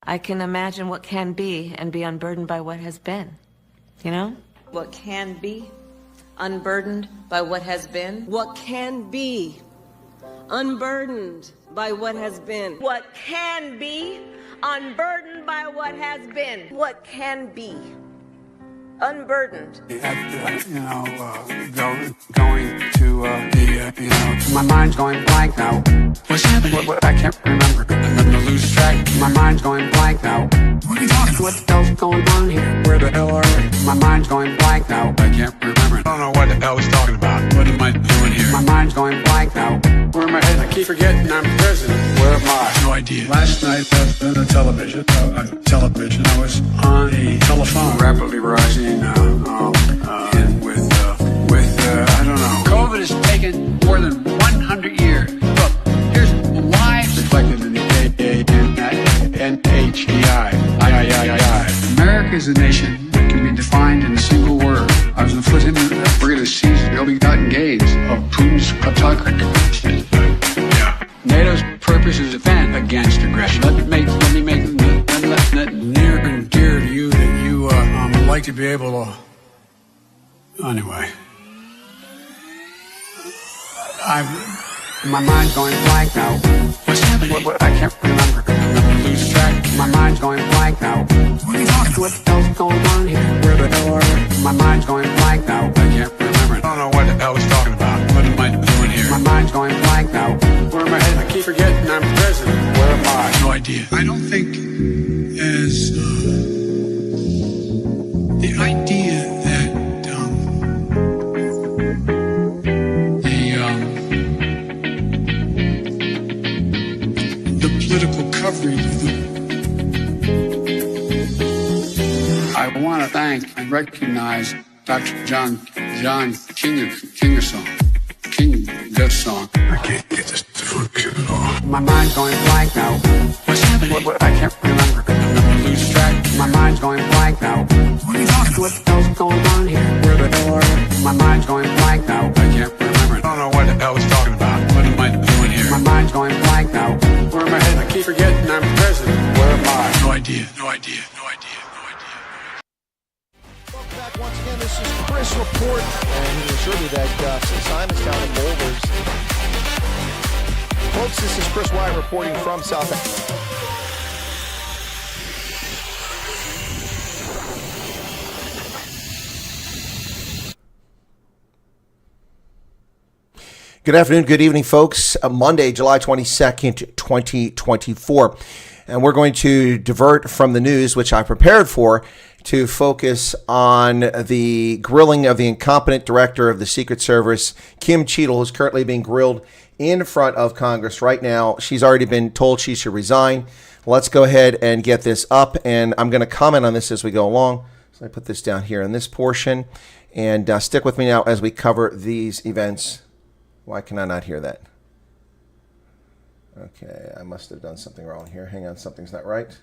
I can imagine what can be and be unburdened by what has been. You know? What can be unburdened by what has been. What can be unburdened by what has been. What can be unburdened by what has been. What can be unburdened. Going to my mind's going blank now. What's happening? What I can't remember. I'm gonna lose track. My mind's going blank now. What are you talking about? What the hell's going on here? Where the hell are we? My mind's going blank now. I can't remember. I don't know what the hell he's talking about. What am I doing here? My mind's going blank now. Where am I headed? I keep forgetting I'm president. Where am I? No idea. Last night on the television, I was on a telephone, rapidly rising, and with I don't know. COVID has taken more than 100 years. Look, here's lives reflected in the NHEI. America is a nation that can be defined in a single word. I was going to put him in the we're going to seize the ill-begotten gains of Putin's autocracy. Yeah. NATO's purpose is to defend against aggression. Let me make near and dear to you that you would like to be able to. Anyway. My mind's going blank now. What's happening? What I can't remember. I'm gonna lose track. My mind's going blank now. What are you talking about? What the hell's going on here? Where the hell are we? My mind's going blank now. I can't remember. I don't know what the hell he's talking about. What am I doing here? My mind's going blank now. Where am I headed? I keep forgetting I'm president. Where am I? No idea. I don't think as the idea that the political coverage. I want to thank and recognize Dr. John Kingersong. That song. I can't get this to function at all. My mind's going blank now. What's happening? What I can't remember. I'm gonna lose track. My mind's going blank now. What are you talking about? What the hell's going on here? Where the hell are we? My mind's going blank now. I can't remember. I don't know what the hell he's talking about. What am I doing here? My mind's going blank now. Where am I headed? I keep forgetting I'm president. Where am I? No idea. No idea. No idea. No idea. Welcome back once again. This is Chris Report, and he assured me that St. Simon's down in Boulders. Folks, this is Chris Wyatt reporting from South Africa. Good afternoon, good evening, folks. Monday, July 22nd, 2024. And we're going to divert from the news, which I prepared for, to focus on the grilling of the incompetent director of the Secret Service, Kim Cheatle, who's currently being grilled in front of Congress right now. She's already been told she should resign. Let's go ahead and get this up, and I'm going to comment on this as we go along. So I put this down here in this portion, and stick with me now as we cover these events. Why can I not hear that? Okay, I must have done something wrong here. Hang on, something's not right.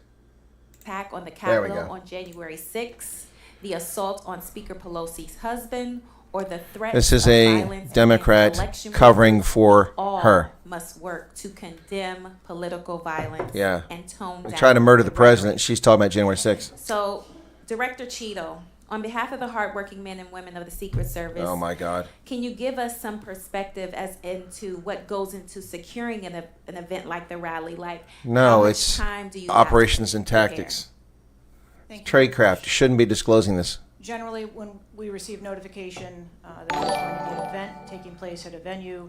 Attack on the Capitol on January 6th, the assault on Speaker Pelosi's husband, or the threat. This is a Democrat covering for her. Must work to condemn political violence. Yeah. And tone down. They tried to murder the president. She's talking about January 6th. So, Director Cheatle, on behalf of the hardworking men and women of the Secret Service, oh my God, can you give us some perspective as into what goes into securing an event like the rally? Like, no, it's operations and tactics. Tradecraft. You shouldn't be disclosing this. Generally, when we receive notification that there's going to be an event taking place at a venue,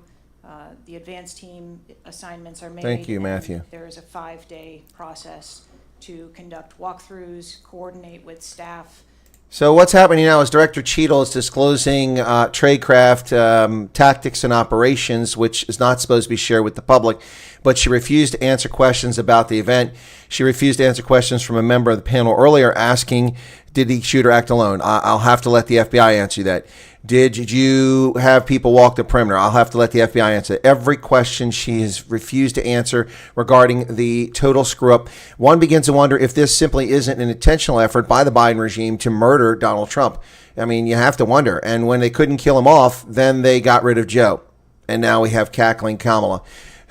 the advance team assignments are made. Thank you, Matthew. There is a 5-day process to conduct walkthroughs, coordinate with staff. So what's happening now is Director Cheatle is disclosing tradecraft tactics and operations, which is not supposed to be shared with the public, but she refused to answer questions about the event. She refused to answer questions from a member of the panel earlier asking, did he shoot or act alone? I'll have to let the FBI answer that. Did you have people walk the perimeter? I'll have to let the FBI answer. Every question she has refused to answer regarding the total screw up. One begins to wonder if this simply isn't an intentional effort by the Biden regime to murder Donald Trump. I mean, you have to wonder. And when they couldn't kill him off, then they got rid of Joe. And now we have cackling Kamala.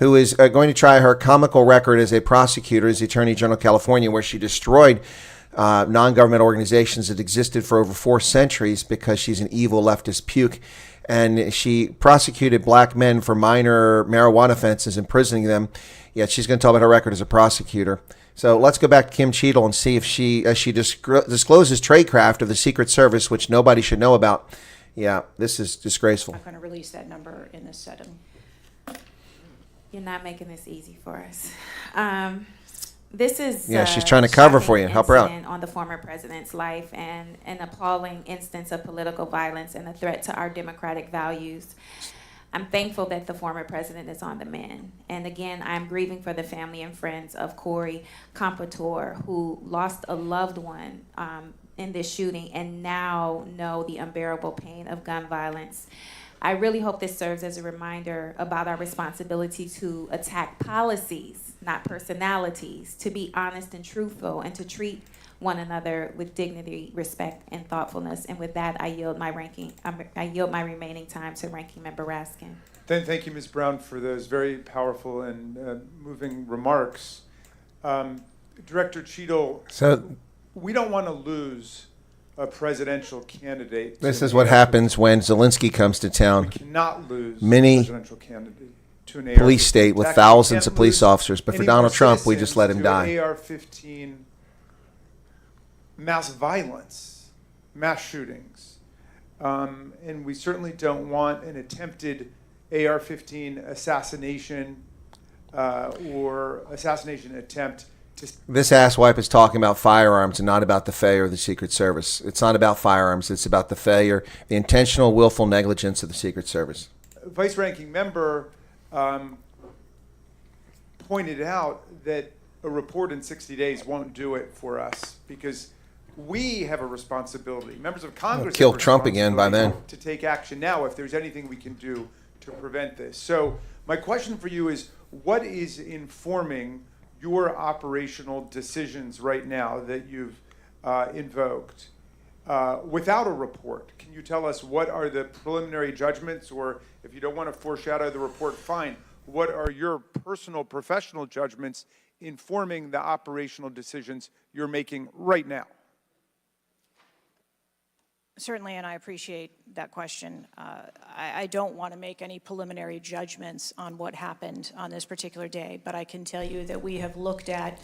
who is going to try her comical record as a prosecutor as the Attorney General of California, where she destroyed non-government organizations that existed for over 4 centuries because she's an evil leftist puke. And she prosecuted black men for minor marijuana offenses, imprisoning them. Yet she's going to talk about her record as a prosecutor. So let's go back to Kim Cheatle and see if she, as she discloses tradecraft of the Secret Service, which nobody should know about. Yeah, this is disgraceful. I'm not going to release that number in this setting. You're not making this easy for us. This is she's trying to cover for you. Help her out. On the former president's life, and an appalling instance of political violence and a threat to our democratic values. I'm thankful that the former president is on the mend. And again, I'm grieving for the family and friends of Corey Compatore, who lost a loved one in this shooting and now know the unbearable pain of gun violence. I really hope this serves as a reminder about our responsibility to attack policies, not personalities, to be honest and truthful, and to treat one another with dignity, respect, and thoughtfulness. And with that, I yield my remaining time to Ranking Member Raskin. Thank you, Ms. Brown, for those very powerful and moving remarks. Director Cheatle, we don't want to lose a presidential candidate. This is what happens when Zelensky comes to town. We cannot lose Mini a presidential candidate to an police state with thousands of police officers, but for Donald Trump, we just let him die. AR-15 mass violence, mass shootings, and we certainly don't want an attempted AR-15 assassination or assassination attempt. This asswipe is talking about firearms and not about the failure of the Secret Service. It's not about firearms. It's about the failure, the intentional, willful negligence of the Secret Service. Vice Ranking Member pointed out that a report in 60 days won't do it for us because we have a responsibility. Members of Congress kill Trump again by then. To take action now if there's anything we can do to prevent this. So my question for you is, what is informing your operational decisions right now that you've invoked without a report? Can you tell us what are the preliminary judgments, or if you don't want to foreshadow the report, fine. What are your personal professional judgments informing the operational decisions you're making right now? Certainly, and I appreciate that question. I don't want to make any preliminary judgments on what happened on this particular day, but I can tell you that we have looked at,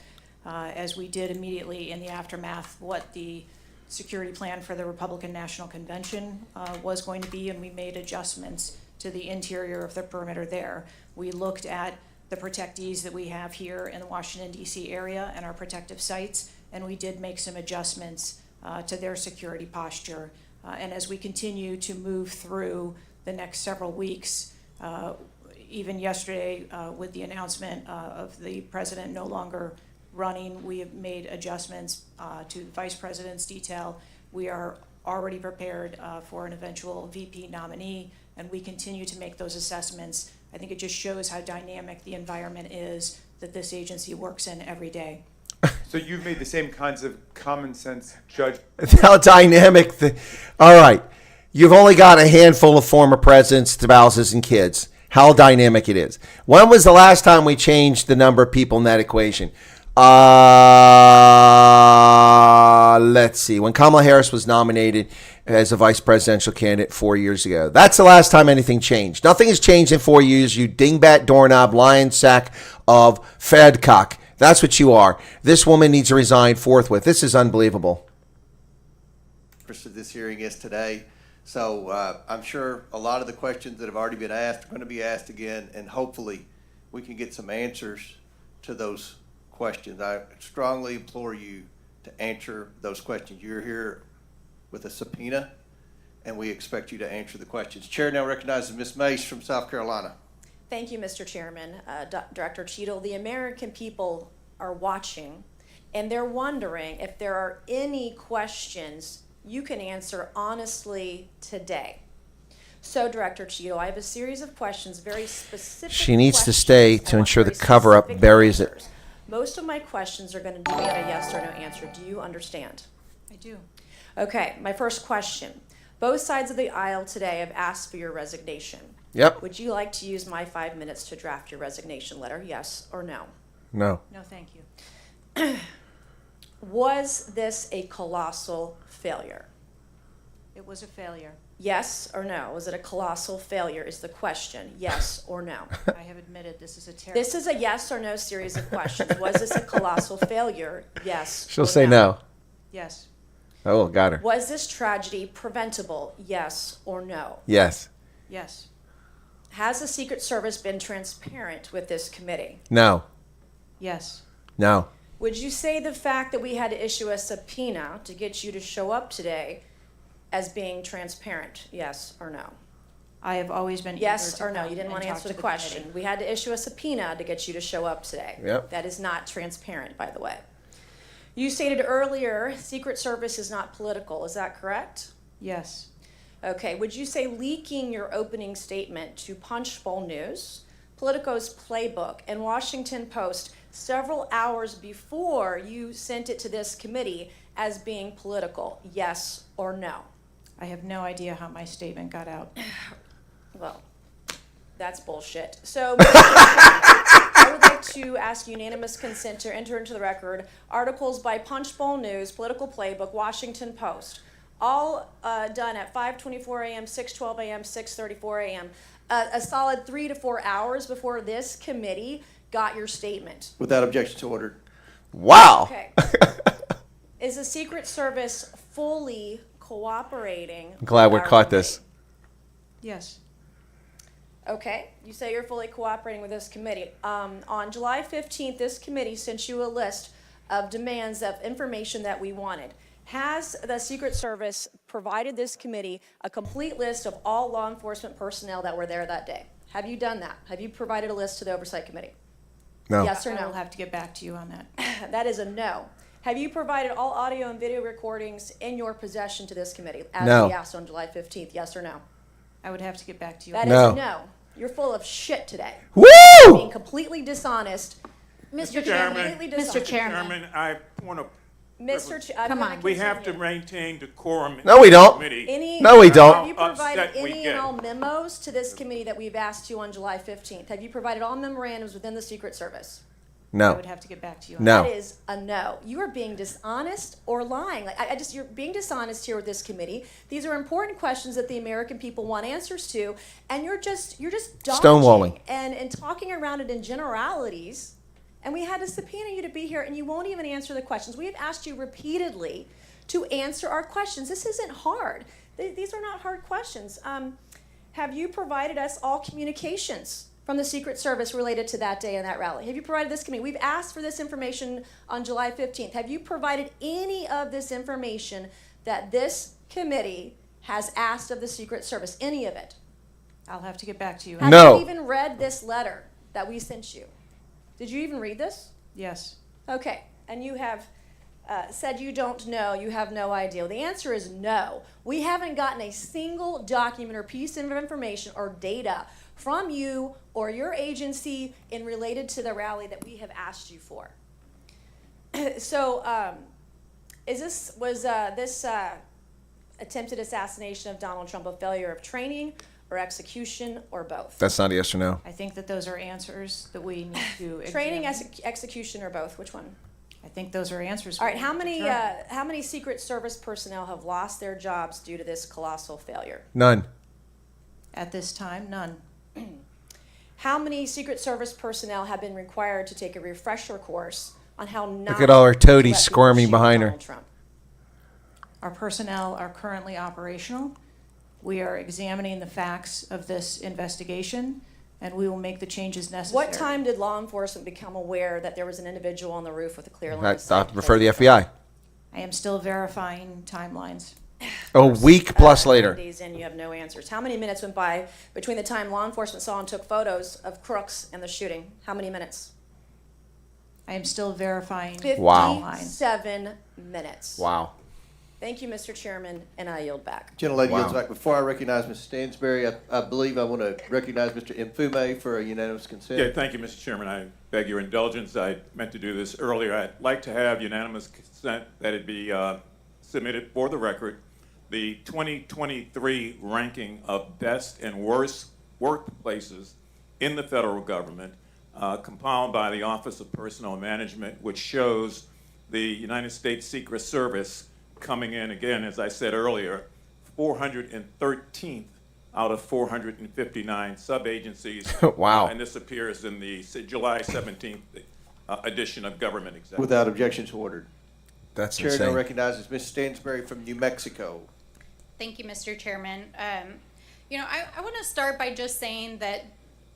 as we did immediately in the aftermath, what the security plan for the Republican National Convention was going to be, and we made adjustments to the interior of the perimeter there. We looked at the protectees that we have here in the Washington, D.C. area and our protective sites, and we did make some adjustments to their security posture. And as we continue to move through the next several weeks, even yesterday with the announcement of the president no longer running, we have made adjustments to the vice president's detail. We are already prepared for an eventual VP nominee, and we continue to make those assessments. I think it just shows how dynamic the environment is that this agency works in every day. So you've made the same kinds of common sense judgments. How dynamic. All right. You've only got a handful of former presidents, spouses, and kids. How dynamic it is. When was the last time we changed the number of people in that equation? Let's see. When Kamala Harris was nominated as a vice presidential candidate 4 years ago. That's the last time anything changed. Nothing has changed in 4 years, you dingbat doorknob lion sack of fedcock. That's what you are. This woman needs to resign forthwith. This is unbelievable. This hearing is today. So I'm sure a lot of the questions that have already been asked are going to be asked again, and hopefully we can get some answers to those questions. I strongly implore you to answer those questions. You're here with a subpoena, and we expect you to answer the questions. Chair now recognizes Ms. Mace from South Carolina. Thank you, Mr. Chairman. Director Cheatle, the American people are watching, and they're wondering if there are any questions you can answer honestly today. So, Director Cheatle, I have a series of questions, very specific. She needs to stay to ensure the cover-up buries it. Most of my questions are going to be a yes or no answer. Do you understand? I do. Okay, my first question. Both sides of the aisle today have asked for your resignation. Yep. Would you like to use my 5 minutes to draft your resignation letter? Yes or no? No. No, thank you. Was this a colossal failure? It was a failure. Yes or no? Was it a colossal failure is the question. Yes or no? I have admitted this is a terrible... This is a yes or no series of questions. Was this a colossal failure? Yes She'll or say no. Yes. Oh, got her. Was this tragedy preventable? Yes or no? Yes. Yes. Has the Secret Service been transparent with this committee? No. Yes. No. Would you say the fact that we had to issue a subpoena to get you to show up today as being transparent? Yes or no? I have always been Yes eager or to no? come You didn't and want to talk answer to the question. committee. We had to issue a subpoena to get you to show up today. Yep. That is not transparent, by the way. You stated earlier, Secret Service is not political. Is that correct? Yes. Okay. Would you say leaking your opening statement to Punchbowl News, Politico's Playbook, and Washington Post several hours before you sent it to this committee as being political? Yes or no? I have no idea how my statement got out. Well, that's bullshit. So, I would like to ask unanimous consent to enter into the record articles by Punchbowl News, Political Playbook, Washington Post, all done at 5:24 a.m., 6:12 a.m., 6:34 a.m., a solid 3 to 4 hours before this committee got your statement. Without objection to order. Wow. Okay. Is the Secret Service fully cooperating? I'm glad with we're our caught committee? this. Yes. Okay, you say you're fully cooperating with this committee. On July 15th, this committee sent you a list of demands of information that we wanted. Has the Secret Service provided this committee a complete list of all law enforcement personnel that were there that day? Have you done that? Have you provided a list to the Oversight Committee? No. Yes or I no? will have to get back to you on that. That is a no. Have you provided all audio and video recordings in your possession to this committee, as No. we asked on July 15th? Yes or no? I would have to get back to you. That on is No. a no. You're full of shit today. Woo! Being completely dishonest. Mr. Chairman, completely dishonest. Mr. Chairman, I want to. Mr. I'm Come gonna on. We have to continue. maintain decorum. No, we in the don't. committee. No, we don't. Have you provided Upset we any get. and all memos to this committee that we've asked you on July 15th? Have you provided all memorandums within the Secret Service? I No. would have to get back to you on No. That is a no. You are being dishonest or lying. Like you're being dishonest here with this committee. These are important questions that the American people want answers to, and you're just dodging Stonewalling. and talking around it in generalities. And we had to subpoena you to be here, and you won't even answer the questions. We have asked you repeatedly to answer our questions. This isn't hard. These are not hard questions. Have you provided us all communications from the Secret Service related to that day and that rally? Have you provided this committee? We've asked for this information on July 15th. Have you provided any of this information that this committee has asked of the Secret Service? Any of it? I'll have to get back to you. Have No. you even read this letter that we sent you? Did you even read this? Yes. Okay, and you have said you don't know, you have no idea. Well, the answer is no. We haven't gotten a single document or piece of information or data from you or your agency in related to the rally that we have asked you for. So, was this attempted assassination of Donald Trump a failure of training or execution or both? That's not a yes or no. I think that those are answers that we need to Training, examine. execution, or both? Which one? I think those are answers. All right. we How need to many determine. how many Secret Service personnel have lost their jobs due to this colossal failure? None. At this time, none. How many Secret Service personnel have been required to take a refresher course on how not Look at all our to let toadies people squirming shoot behind her. Donald Trump? Our personnel are currently operational. We are examining the facts of this investigation, and we will make the changes necessary. What time did law enforcement become aware that there was an individual on the roof with a clear line of sight? I'll refer to the FBI. I am still verifying timelines. A week plus later. Days in, you have no answers. How many minutes went by between the time law enforcement saw and took photos of crooks and the shooting? How many minutes? I am still verifying Wow. timelines. 57 minutes. Wow. Thank you, Mr. Chairman, and I yield back. Gentlelady Wow. yields back. Before I recognize Mr. Stansberry, I believe I want to recognize Mr. Mfume for a unanimous consent. Yeah, thank you, Mr. Chairman. I beg your indulgence. I meant to do this earlier. I'd like to have unanimous consent that it be submitted for the record. The 2023 ranking of best and worst workplaces in the federal government, compiled by the Office of Personnel Management, which shows the United States Secret Service coming in, again, as I said earlier, 413th out of 459 sub-agencies. Wow. And this appears in the July 17th edition of Government Executive. Without objections ordered. That's Chair insane. now recognizes Ms. Stansberry from New Mexico. Thank you, Mr. Chairman. I want to start by just saying that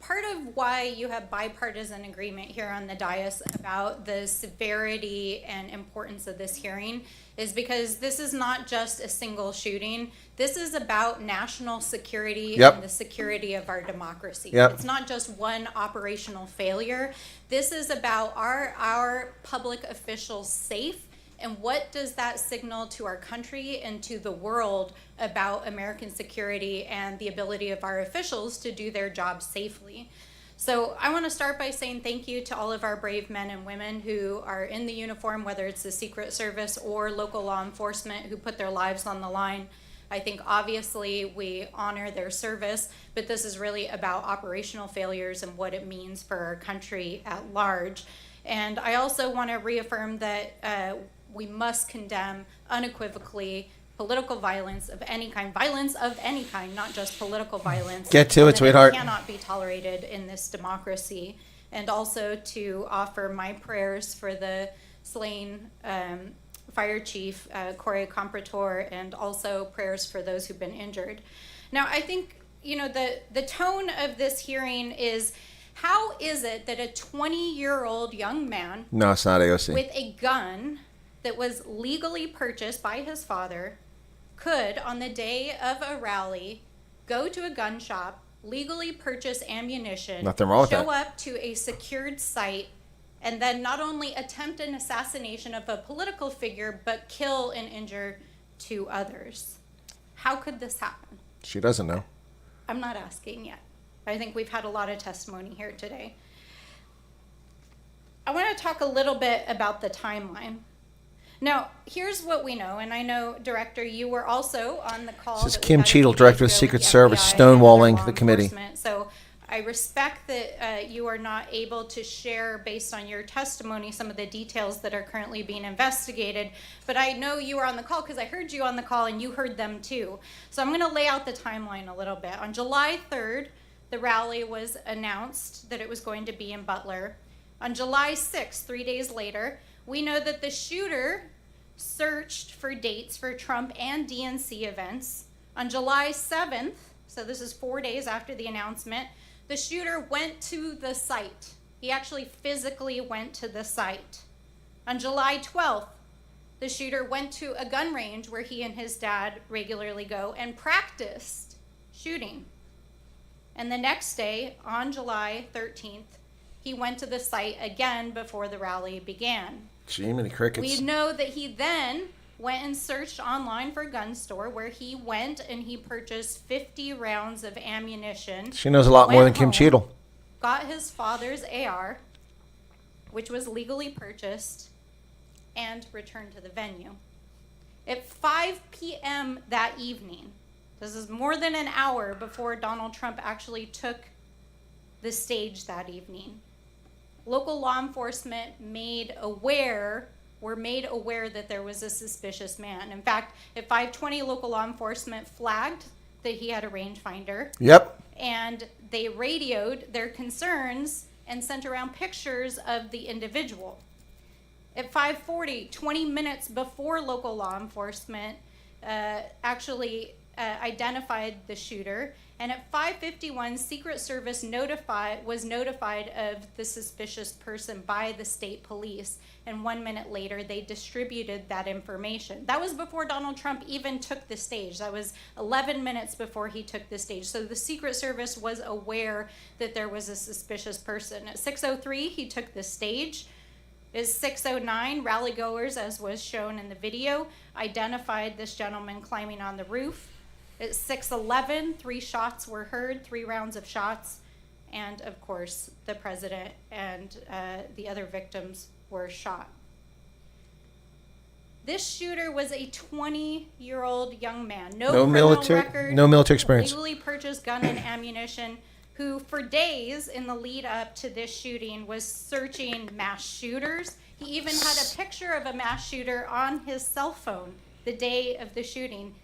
part of why you have bipartisan agreement here on the dais about the severity and importance of this hearing is because this is not just a single shooting. This is about national security and the security of our democracy. It's not just one operational failure. This is about our public officials safe, and what does that signal to our country and to the world about American security and the ability of our officials to do their job safely? So I want to start by saying thank you to all of our brave men and women who are in the uniform, whether it's the Secret Service or local law enforcement, who put their lives on the line. I think obviously we honor their service, but this is really about operational failures and what it means for our country at large. And I also want to reaffirm that we must condemn unequivocally political violence of any kind, not just political violence. Get to it, sweetheart. It cannot be tolerated in this democracy. And also to offer my prayers for the slain Fire Chief Corey Comprator, and also prayers for those who've been injured. Now, I think, the tone of this hearing is, how is it that a 20-year-old young man No, it's not AOC. with a gun that was legally purchased by his father could, on the day of a rally, go to a gun shop, legally purchase ammunition, Nothing wrong with show that. up to a secured site, and then not only attempt an assassination of a political figure, but kill and injure 2 others? How could this happen? She doesn't know. I'm not asking yet. I think we've had a lot of testimony here today. I want to talk a little bit about the timeline. Now, here's what we know, and I know, Director, you were also on the call. This is that we Kim had a Cheatle, few Director of days the ago Secret with Service, FBI and other stonewalling law the committee. enforcement. So I respect that you are not able to share, based on your testimony, some of the details that are currently being investigated. But I know you were on the call because I heard you on the call and you heard them too. So I'm going to lay out the timeline a little bit. On July 3rd, the rally was announced that it was going to be in Butler. On July 6th, 3 days later, we know that the shooter searched for dates for Trump and DNC events. On July 7th, so this is 4 days after the announcement, the shooter went to the site. He actually physically went to the site. On July 12th, the shooter went to a gun range where he and his dad regularly go and practiced shooting. And the next day, on July 13th, he went to the site again before the rally began. Gee, many crickets. We know that he then went and searched online for a gun store, where he went and he purchased 50 rounds of ammunition. She knows a lot more than Kim home, Cheatle. Got his father's AR, which was legally purchased, and returned to the venue. At 5 p.m. that evening, this is more than an hour before Donald Trump actually took the stage that evening, local law enforcement were made aware that there was a suspicious man. In fact, at 5:20, local law enforcement flagged that he had a rangefinder. Yep. And they radioed their concerns and sent around pictures of the individual. At 5:40, 20 minutes before local law enforcement actually identified the shooter, and at 5:51, Secret Service was notified of the suspicious person by the state police, and 1 minute later they distributed that information. That was before Donald Trump even took the stage. That was 11 minutes before he took the stage. So the Secret Service was aware that there was a suspicious person. At 6:03, he took the stage. At 6:09, rally-goers, as was shown in the video, identified this gentleman climbing on the roof. At 6:11, 3 shots were heard, 3 rounds of shots, and of course, the president and the other victims were shot. This shooter was a 20-year-old young man, no criminal military, record, no military experience. legally purchased gun and ammunition, who for days in the lead up to this shooting was searching mass shooters. He even had a picture of a mass shooter on his cell phone the day of the shooting.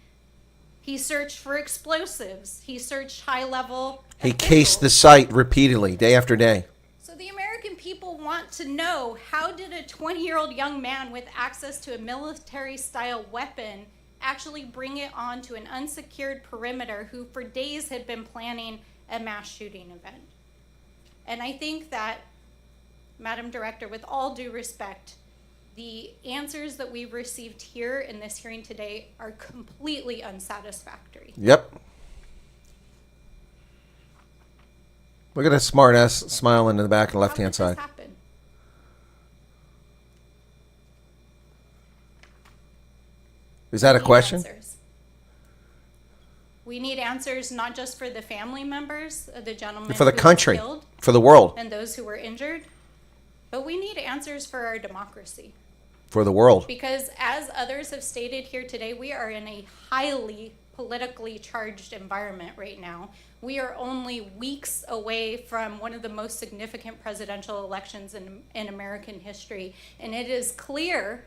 He searched for explosives. He searched high-level He cased the site repeatedly, day after day. So the American people want to know, how did a 20-year-old young man with access to a military-style weapon actually bring it onto an unsecured perimeter who for days had been planning a mass shooting event? And I think that, Madam Director, with all due respect, the answers that we've received here in this hearing today are completely unsatisfactory. Yep. Look at that smart ass smiling in the back on the left-hand side. How did this happen? Is that a question? Answers. We need answers not just for the family members of the gentleman For the who was country, killed for the world, and those who were injured, but we need answers for our democracy. for the world. Because as others have stated here today, we are in a highly politically charged environment right now. We are only weeks away from one of the most significant presidential elections in American history. And it is clear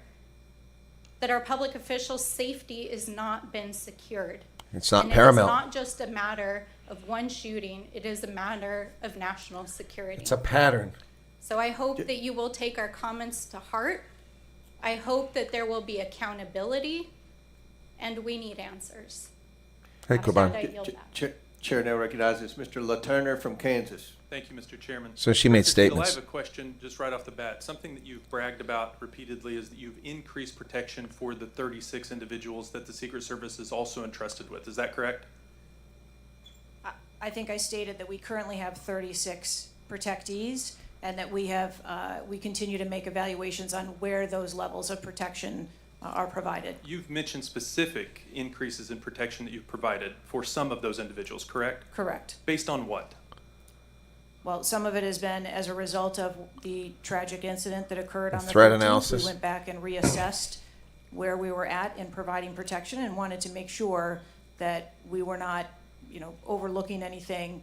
that our public officials' safety has not been secured. It's not and paramount. It is not just a matter of one shooting. It is a matter of national security. It's a pattern. So I hope that you will take our comments to heart. I hope that there will be accountability, and we need answers. Hey, After Kuban. that, I yield back. Chair now recognizes Mr. LaTurner from Kansas. Thank you, Mr. Chairman. So she made Mr. Cheatle, statements. I have a question just right off the bat. Something that you've bragged about repeatedly is that you've increased protection for the 36 individuals that the Secret Service is also entrusted with. Is that correct? I think I stated that we currently have 36 protectees, and that we continue to make evaluations on where those levels of protection are provided. You've mentioned specific increases in protection that you've provided for some of those individuals, correct? Correct. Based on what? Well, some of it has been as a result of the tragic incident that occurred on the threat 13th. analysis. We went back and reassessed where we were at in providing protection and wanted to make sure that we were not, overlooking anything,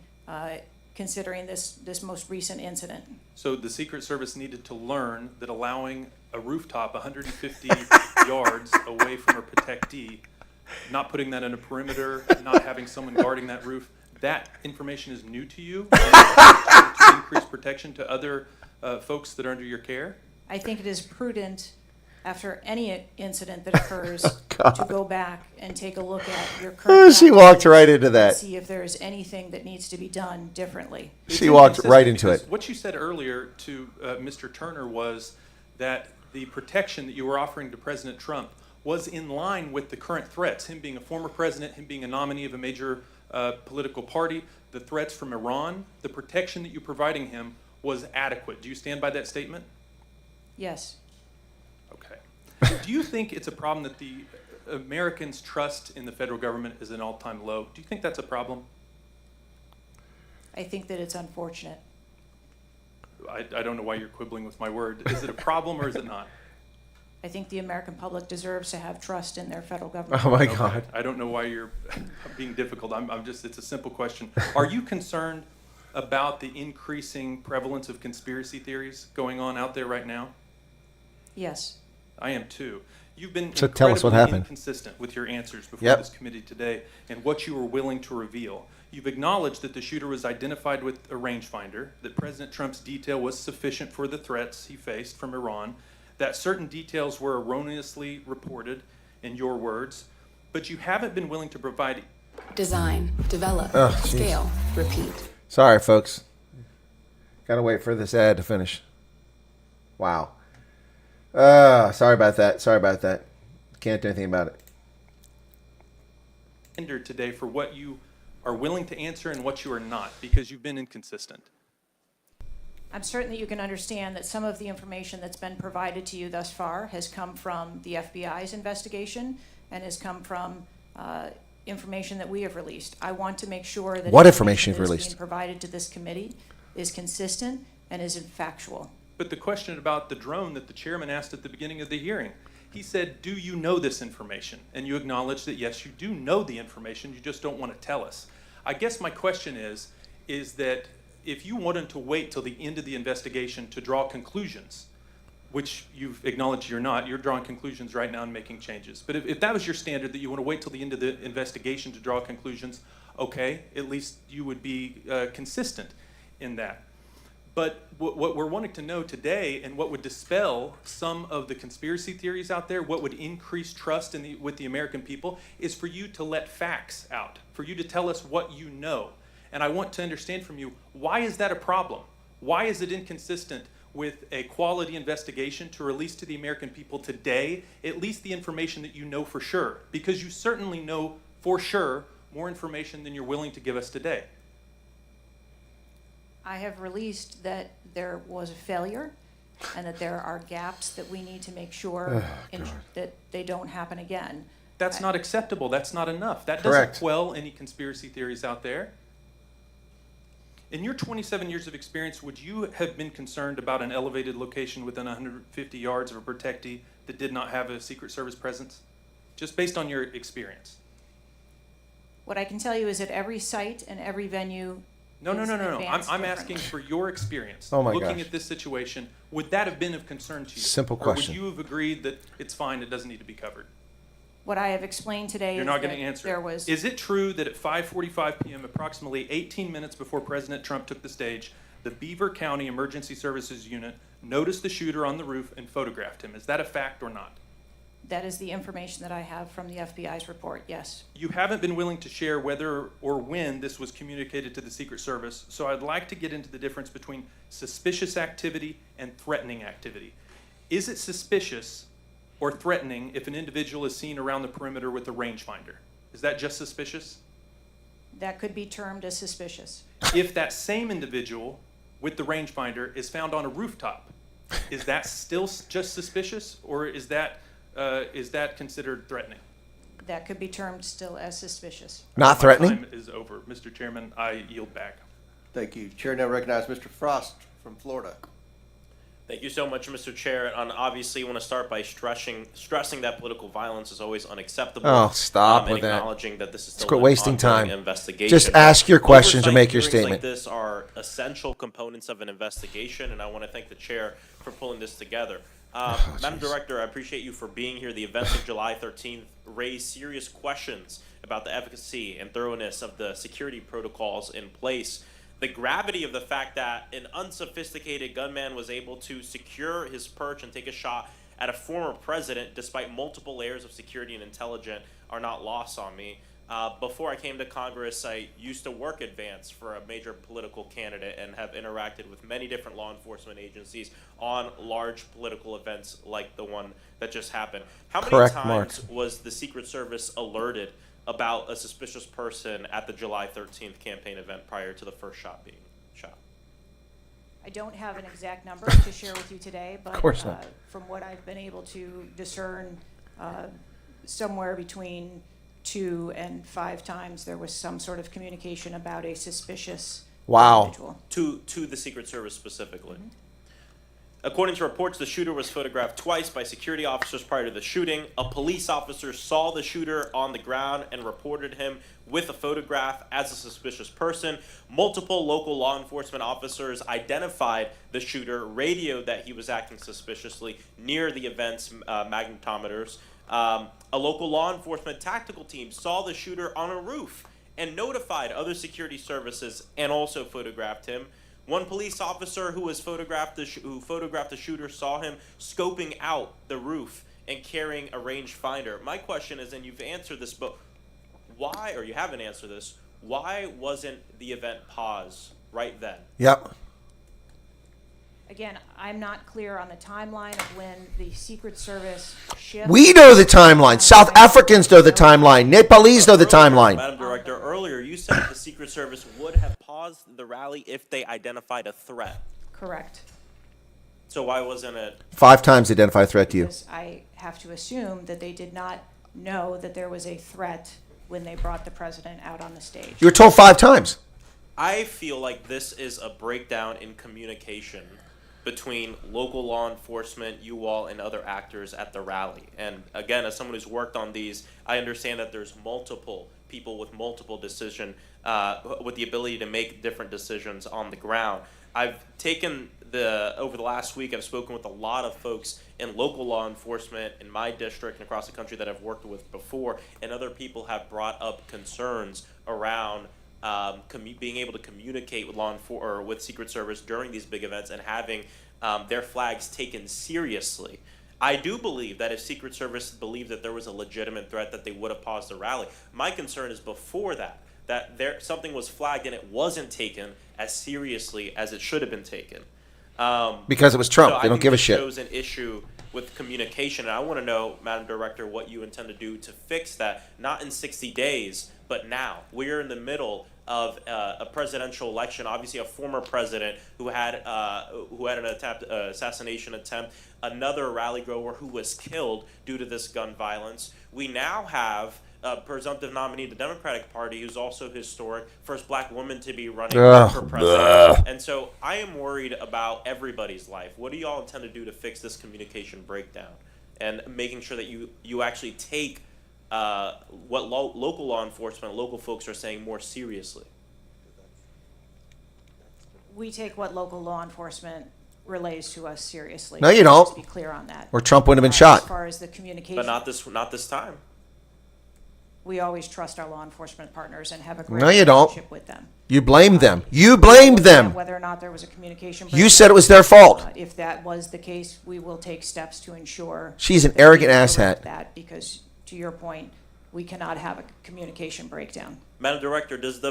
considering this most recent incident. So the Secret Service needed to learn that allowing a rooftop 150 yards away from a protectee, not putting that in a perimeter, not having someone guarding that roof, that information is new to you? To increase protection to other folks that are under your care? I think it is prudent, after any incident that occurs, to go back and take a look at your current She walked practices right into and that. see if there is anything that needs to be done differently. She walked right into it. What you said earlier to Mr. Turner was that the protection that you were offering to President Trump was in line with the current threats, him being a former president, him being a nominee of a major political party, the threats from Iran, the protection that you're providing him was adequate. Do you stand by that statement? Yes. Okay. Do you think it's a problem that the Americans' trust in the federal government is an all-time low? Do you think that's a problem? I think that it's unfortunate. I don't know why you're quibbling with my word. Is it a problem or is it not? I think the American public deserves to have trust in their federal government. Oh my Okay. God. I don't know why you're being difficult. I'm just, it's a simple question. Are you concerned about the increasing prevalence of conspiracy theories going on out there right now? Yes. I am too. You've been So tell us what incredibly happened. inconsistent with your answers before Yep. this committee today and what you were willing to reveal. You've acknowledged that the shooter was identified with a rangefinder, that President Trump's detail was sufficient for the threats he faced from Iran, that certain details were erroneously reported, in your words, but you haven't been willing to provide. Design, develop, Oh, jeez. scale, repeat. Sorry, folks. Gotta wait for this ad to finish. Wow. Sorry about that. Sorry about that. Can't do anything about it. Today for what you are willing to answer and what you are not, because you've been inconsistent. I'm certain that you can understand that some of the information that's been provided to you thus far has come from the FBI's investigation and has come from information that we have released. I want to make sure that What information you've that is released? being provided to this committee is consistent and is factual. But the question about the drone that the chairman asked at the beginning of the hearing, he said, do you know this information? And you acknowledged that, yes, you do know the information, you just don't want to tell us. I guess my question is is that if you wanted to wait till the end of the investigation to draw conclusions, which you've acknowledged you're drawing conclusions right now and making changes. But if that was your standard, that you want to wait till the end of the investigation to draw conclusions, okay, at least you would be consistent in that. But what we're wanting to know today, and what would dispel some of the conspiracy theories out there, what would increase trust with the American people, is for you to let facts out, for you to tell us what you know. And I want to understand from you, why is that a problem? Why is it inconsistent with a quality investigation to release to the American people today at least the information that you know for sure? Because you certainly know for sure more information than you're willing to give us today. I have released that there was a failure and that there are gaps that we need to make sure that they don't happen again. That's not acceptable. That's not enough. That Correct. doesn't quell any conspiracy theories out there. In your 27 years of experience, would you have been concerned about an elevated location within 150 yards of a protectee that did not have a Secret Service presence? Just based on your experience. What I can tell you is that every site and every venue. No. I'm asking for your experience. Oh my Looking gosh. at this situation, would that have been of concern to you? Simple question. Or would you have agreed that it's fine, it doesn't need to be covered? What I have explained today You're is not going that to answer. there was. Is it true that at 5:45 p.m., approximately 18 minutes before President Trump took the stage, the Beaver County Emergency Services Unit noticed the shooter on the roof and photographed him? Is that a fact or not? That is the information that I have from the FBI's report, yes. You haven't been willing to share whether or when this was communicated to the Secret Service, so I'd like to get into the difference between suspicious activity and threatening activity. Is it suspicious or threatening if an individual is seen around the perimeter with a rangefinder? Is that just suspicious? That could be termed as suspicious. If that same individual with the rangefinder is found on a rooftop, is that still just suspicious, or is that considered threatening? That could be termed still as suspicious. Not threatening? My time is over. Mr. Chairman, I yield back. Thank you. Chair now recognizes Mr. Frost from Florida. Thank you so much, Mr. Chair. And obviously, I want to start by stressing that political violence is always unacceptable. Oh, stop and with that. acknowledging that this is Let's still quit an wasting ongoing time. investigation. Just ask your questions or make your Oversight statement. hearings like this are essential components of an investigation, and I want to thank the chair for pulling this together. Madam Director, I appreciate you for being here. The events of July 13th raised serious questions about the efficacy and thoroughness of the security protocols in place. The gravity of the fact that an unsophisticated gunman was able to secure his perch and take a shot at a former president despite multiple layers of security and intelligence are not lost on me. Before I came to Congress, I used to work advance for a major political candidate and have interacted with many different law enforcement agencies on large political events like the one that just happened. How many Correct, times Mark. was the Secret Service alerted about a suspicious person at the July 13th campaign event prior to the first shot being shot? I don't have an exact number to share with you today, but Of course not. From what I've been able to discern, somewhere between 2 and 5 times there was some sort of communication about a suspicious individual. To the Secret Service specifically. Mm-hmm. According to reports, the shooter was photographed twice by security officers prior to the shooting. A police officer saw the shooter on the ground and reported him with a photograph as a suspicious person. Multiple local law enforcement officers identified the shooter, radioed that he was acting suspiciously near the event's magnetometers. A local law enforcement tactical team saw the shooter on a roof and notified other security services and also photographed him. One police officer who photographed the shooter saw him scoping out the roof and carrying a rangefinder. My question is, and you've answered this, but why, or you haven't answered this, why wasn't the event paused right then? Yep. Again, I'm not clear on the timeline of when the Secret Service shift. We know the timeline. South Africans know the timeline. Nepalese know the timeline. Madam Director, earlier you said the Secret Service would have paused the rally if they identified a threat. Correct. So why wasn't it? 5 times identify a threat to you. Because I have to assume that they did not know that there was a threat when they brought the president out on the stage. You were told 5 times. I feel like this is a breakdown in communication between local law enforcement, you all, and other actors at the rally. And again, as someone who's worked on these, I understand that there's multiple people with multiple decision, with the ability to make different decisions on the ground. I've taken over the last week, I've spoken with a lot of folks in local law enforcement in my district and across the country that I've worked with before, and other people have brought up concerns around being able to communicate with or with Secret Service during these big events and having their flags taken seriously. I do believe that if Secret Service believed that there was a legitimate threat, that they would have paused the rally. My concern is before that something was flagged and it wasn't taken as seriously as it should have been taken. Because it was Trump. So they don't give a shit. Shows an issue with communication, and I want to know, Madam Director, what you intend to do to fix that, not in 60 days, but now. We're in the middle of a presidential election. Obviously, a former president who had an assassination attempt, another rally goer who was killed due to this gun violence. We now have a presumptive nominee of the Democratic Party who's also historic, first black woman to be running for president. And so I am worried about everybody's life. What do y'all intend to do to fix this communication breakdown and making sure that you actually take what local law enforcement, local folks are saying more seriously? We take what local law enforcement relays to us seriously. No, you don't. Let's be clear on that. Or Trump wouldn't have been shot. As far as the communication. But not this time. We always trust our law enforcement partners and have a great No, you don't. relationship with them. You blamed them. You blamed them. Whether or not there was a communication You breakdown, said it was their fault. If that was the case, we will take steps to ensure. She's an that we arrogant correct asshat. That, because to your point, we cannot have a communication breakdown. Madam Director, does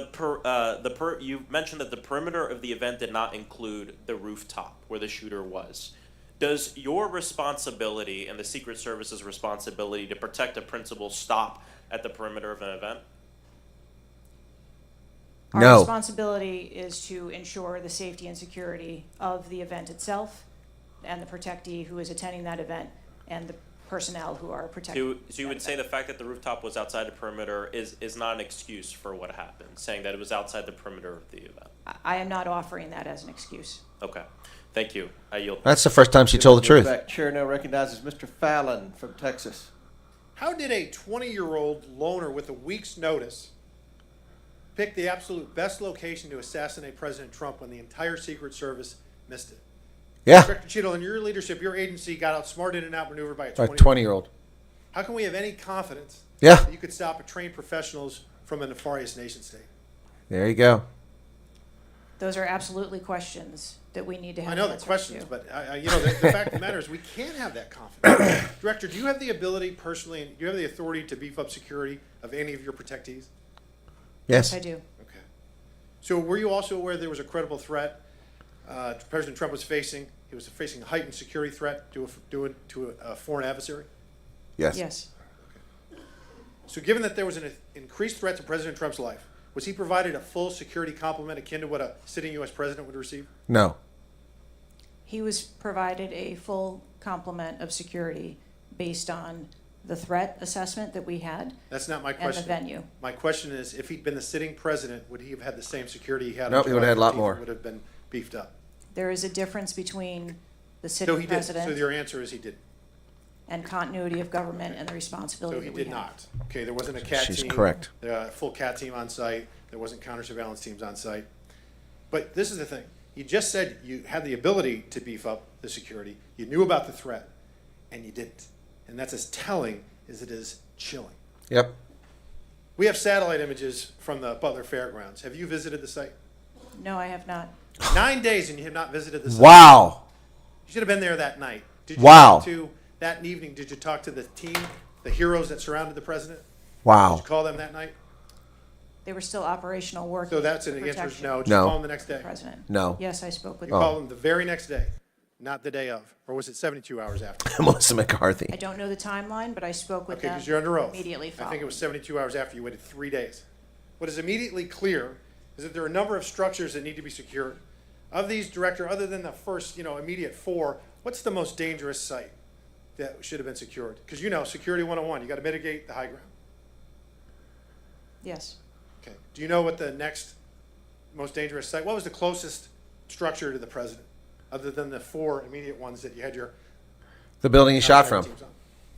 you mentioned that the perimeter of the event did not include the rooftop where the shooter was. Does your responsibility and the Secret Service's responsibility to protect a principal stop at the perimeter of an event? Our responsibility is to ensure the safety and security of the event itself and the protectee who is attending that event and the personnel who are protecting. So you would say the fact that the rooftop was outside the perimeter is not an excuse for what happened, saying that it was outside the perimeter of the event? I am not offering that as an excuse. Okay. Thank you. I yield. That's the first time she told the truth. Chair now recognizes Mr. Fallon from Texas. How did a 20-year-old loner with a week's notice pick the absolute best location to assassinate President Trump when the entire Secret Service missed it? Yeah. Director Cheatle, in your leadership, your agency got outsmarted and outmaneuvered by a 20-year-old. How can we have any confidence that you could stop trained professionals from a nefarious nation state? There you go. Those are absolutely questions that we need to have. I know the answers questions, to. but the fact of the matter is we can't have that confidence. Director, do you have the ability personally, and do you have the authority to beef up security of any of your protectees? Yes. I do. Okay. So were you also aware there was a credible threat President Trump was facing? He was facing a heightened security threat to a foreign adversary? Yes. Yes. Okay. So given that there was an increased threat to President Trump's life, was he provided a full security complement akin to what a sitting U.S. president would receive? No. He was provided a full complement of security based on the threat assessment that we had. That's not my and question. the venue. My question is, if he'd been the sitting president, would he have had the same security he had? Nope, on he would have had a lot July 15th? more. Would have been beefed up. There is a difference between the sitting So he did. president So your answer is he did. and continuity of government and the responsibility So he that we did have. not. Okay, there wasn't a CAT She's team. correct. Full CAT team on site. There wasn't counter-surveillance teams on site. But this is the thing. You just said you had the ability to beef up the security. You knew about the threat, and you didn't. And that's as telling as it is chilling. Yep. We have satellite images from the Butler Fairgrounds. Have you visited the site? No, I have not. 9 days and you have not visited the site. Wow. You should have been there that night. Did you Wow. talk to, that evening, did you talk to the team, the heroes that surrounded the president? Wow. Did you call them that night? They were still operational work. So that's an answer is no. Did No. you call them the next day? President. No. Yes, I spoke with You them. called them the very next day, not the day of. Or was it 72 hours after? Melissa McCarthy. I don't know the timeline, but I spoke with Okay, them because you're under oath. immediately I following. think it was 72 hours after. You waited 3 days. What is immediately clear is that there are a number of structures that need to be secured. Of these, Director, other than the first, immediate 4, what's the most dangerous site that should have been secured? Because Security 101, you got to mitigate the high ground. Yes. Okay. Do you know what the next most dangerous site? What was the closest structure to the president, other than the 4 immediate ones that you had your The building he shot from. teams on?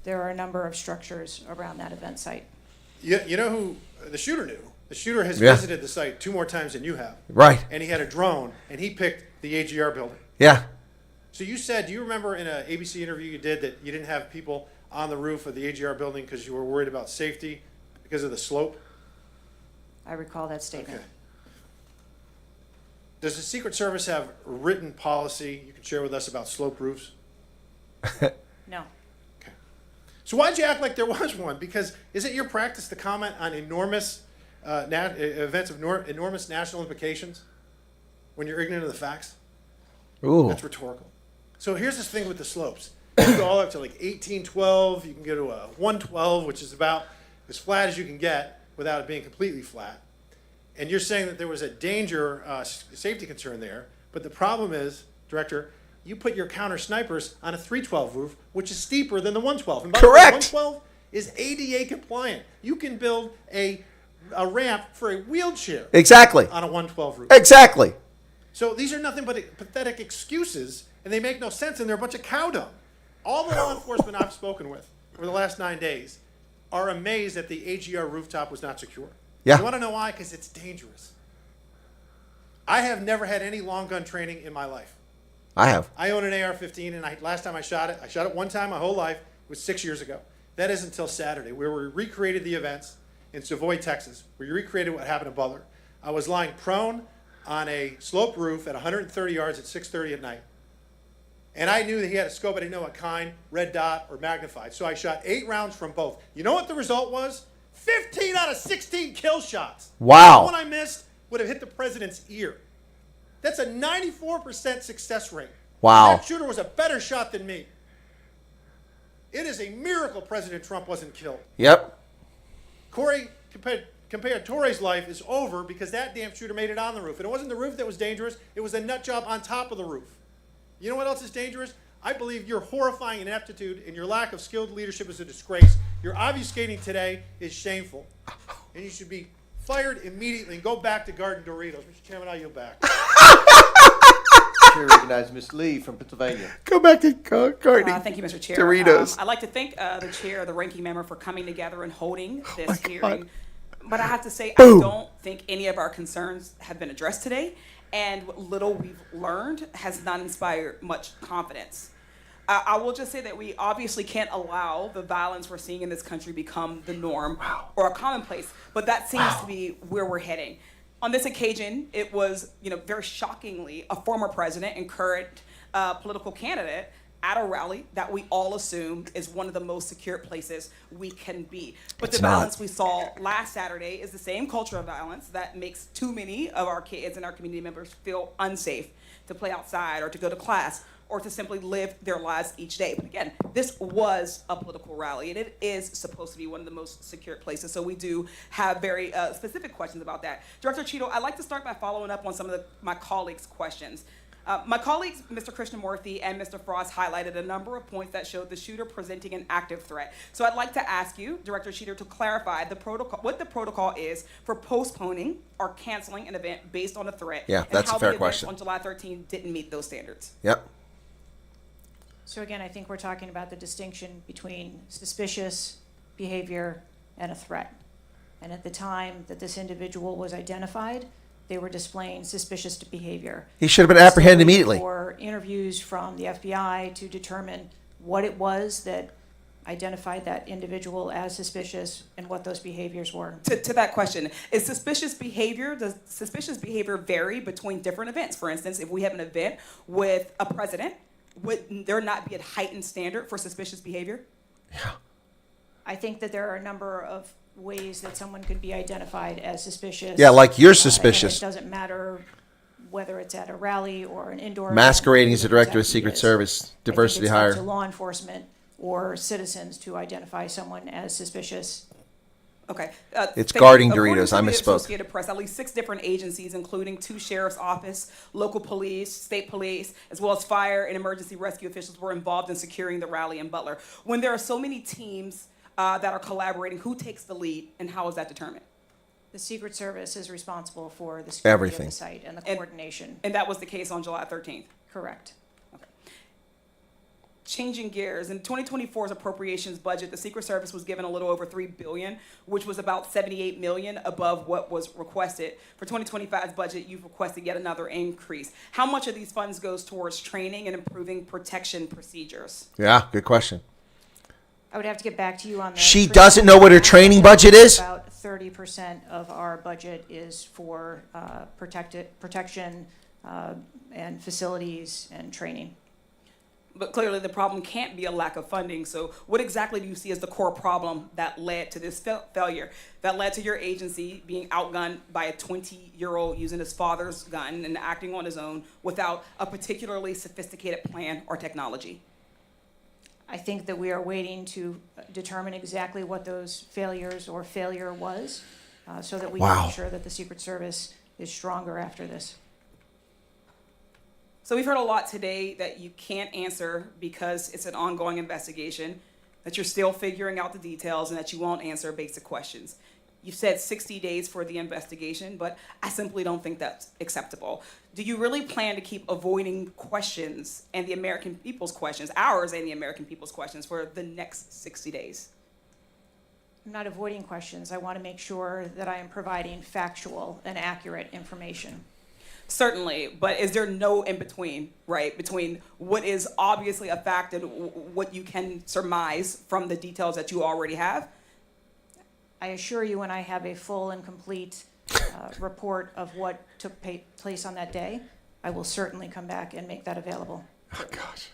There are a number of structures around that event site. You know who the shooter knew? The shooter has visited the site 2 more times than you have. Right. And he had a drone, and he picked the AGR building. Yeah. So you said, do you remember in an ABC interview you did that you didn't have people on the roof of the AGR building because you were worried about safety because of the slope? I recall that statement. Okay. Does the Secret Service have written policy you can share with us about slope roofs? No. Okay. So why'd you act like there was one? Because is it your practice to comment on enormous events of enormous national implications when you're ignorant of the facts? Ooh. That's rhetorical. So here's this thing with the slopes. You can go all up to like 1812. You can go to a 112, which is about as flat as you can get without it being completely flat. And you're saying that there was a danger, safety concern there. But the problem is, Director, you put your counter snipers on a 312 roof, which is steeper than the 112. And by Correct. the way, 112 is ADA compliant. You can build a ramp for a wheelchair. Exactly. On a 112 roof. Exactly. So these are nothing but pathetic excuses, and they make no sense, and they're a bunch of cow dung. All the law enforcement I've spoken with over the last 9 days are amazed that the AGR rooftop was not secure. Yeah. You want to know why? Because it's dangerous. I have never had any long gun training in my life. I have. I own an AR-15, and last time I shot it one time my whole life. It was 6 years ago. That is until Saturday, where we recreated the events in Savoy, Texas, where we recreated what happened in Butler. I was lying prone on a sloped roof at 130 yards at 6:30 at night. And I knew that he had a scope. I didn't know what kind, red dot or magnified. So I shot 8 rounds from both. You know what the result was? 15 out of 16 kill shots. Wow. The one I missed would have hit the president's ear. That's a 94% success rate. Wow. That shooter was a better shot than me. It is a miracle President Trump wasn't killed. Yep. Corey Comparator's life is over because that damn shooter made it on the roof. And it wasn't the roof that was dangerous. It was the nut job on top of the roof. You know what else is dangerous? I believe your horrifying ineptitude and your lack of skilled leadership is a disgrace. Your obfuscating today is shameful. And you should be fired immediately and go back to Garden Doritos. Mr. Chairman, I yield back. Chair recognizes Ms. Lee from Pennsylvania. Go back to Garden. Thank you, Mr. Chair. Doritos. I'd like to thank the chair, the ranking member, for coming together and holding this hearing. But I have to say, I don't think any of our concerns have been addressed today. And what little we've learned has not inspired much confidence. I will just say that we obviously can't allow the violence we're seeing in this country become the norm or a commonplace, but that seems to be where we're heading. On this occasion, it was, very shockingly, a former president and current political candidate at a rally that we all assume is one of the most secure places we can be. But the violence we saw last Saturday is the same culture of violence that makes too many of our kids and our community members feel unsafe to play outside or to go to class or to simply live their lives each day. But again, this was a political rally, and it is supposed to be one of the most secure places. So we do have very specific questions about that. Director Cheatle, I'd like to start by following up on some of my colleagues' questions. My colleagues, Mr. Krishnamurthy and Mr. Frost, highlighted a number of points that showed the shooter presenting an active threat. So I'd like to ask you, Director Cheatle, to clarify what the protocol is for postponing or canceling an event based on a threat. Yeah, that's a fair question. On July 13 didn't meet those standards. Yep. So again, I think we're talking about the distinction between suspicious behavior and a threat. And at the time that this individual was identified, they were displaying suspicious behavior. He should have been apprehended immediately. For interviews from the FBI to determine what it was that identified that individual as suspicious and what those behaviors were. To that question, does suspicious behavior vary between different events? For instance, if we have an event with a president, would there not be a heightened standard for suspicious behavior? Yeah. I think that there are a number of ways that someone could be identified as suspicious. Yeah, like you're suspicious. It doesn't matter whether it's at a rally or an indoor Masquerading as event, a director of Secret Service, diversity I think hire. it's up to law enforcement or citizens to identify someone as suspicious. Okay. It's guarding According Doritos. to I the misspoke. Associated Press, at least 6 different agencies, including 2 sheriff's office, local police, state police, as well as fire and emergency rescue officials, were involved in securing the rally in Butler. When there are so many teams that are collaborating, who takes the lead and how is that determined? The Secret Service is responsible for the security Everything. of the site and the coordination. And that was the case on July 13th? Correct. changing gears, in 2024's appropriations budget, the Secret Service was given a little over $3 billion, which was about $78 million above what was requested. For 2025's budget, you've requested yet another increase. How much of these funds goes towards training and improving protection procedures? Yeah, good question. I would have to get back to you on that. She doesn't know what her training budget is? About 30% of our budget is for protection and facilities and training. But clearly the problem can't be a lack of funding. So what exactly do you see as the core problem that led to this failure, that led to your agency being outgunned by a 20-year-old using his father's gun and acting on his own without a particularly sophisticated plan or technology? I think that we are waiting to determine exactly what those failures or failure was so that we can ensure that the Secret Service is stronger after this. So we've heard a lot today that you can't answer because it's an ongoing investigation, that you're still figuring out the details, and that you won't answer basic questions. You've said 60 days for the investigation, but I simply don't think that's acceptable. Do you really plan to keep avoiding questions and the American people's questions, ours and the American people's questions, for the next 60 days? I'm not avoiding questions. I want to make sure that I am providing factual and accurate information. Certainly, but is there no in-between, right, between what is obviously a fact and what you can surmise from the details that you already have? I assure you, when I have a full and complete report of what took place on that day, I will certainly come back and make that available. Oh, gosh.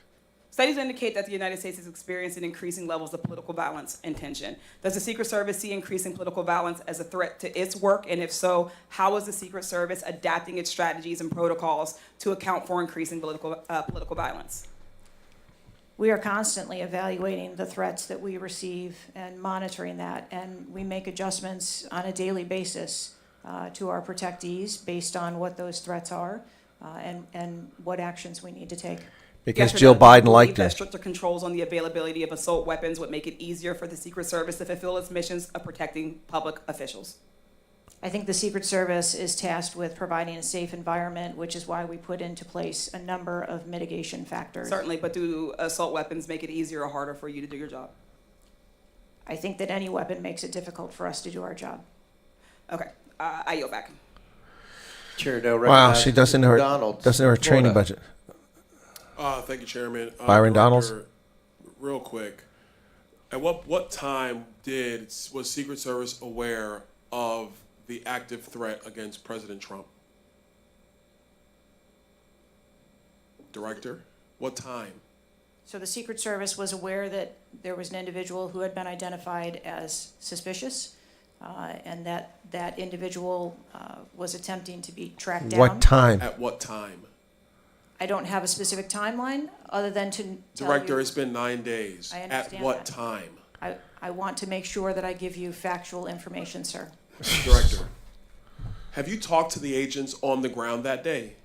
Studies indicate that the United States is experiencing increasing levels of political violence and tension. Does the Secret Service see increasing political violence as a threat to its work? And if so, how is the Secret Service adapting its strategies and protocols to account for increasing political violence? We are constantly evaluating the threats that we receive and monitoring that, and we make adjustments on a daily basis to our protectees based on what those threats are and what actions we need to take. Because Jill Biden liked it. Stricter controls on the availability of assault weapons would make it easier for the Secret Service to fulfill its missions of protecting public officials. I think the Secret Service is tasked with providing a safe environment, which is why we put into place a number of mitigation factors. Certainly, but do assault weapons make it easier or harder for you to do your job? I think that any weapon makes it difficult for us to do our job. Okay, I yield back. Chair Dale Wow, she doesn't know her training Florida. budget. Thank you, Chairman. Byron Donalds. Real quick, at what time was Secret Service aware of the active threat against President Trump? Director, what time? So the Secret Service was aware that there was an individual who had been identified as suspicious, and that individual was attempting to be tracked down. What time? At what time? I don't have a specific timeline other than to tell Director, you. it's been 9 days. I At understand what that. time? I want to make sure that I give you factual information, sir. Director, have you talked to the agents on the ground that day?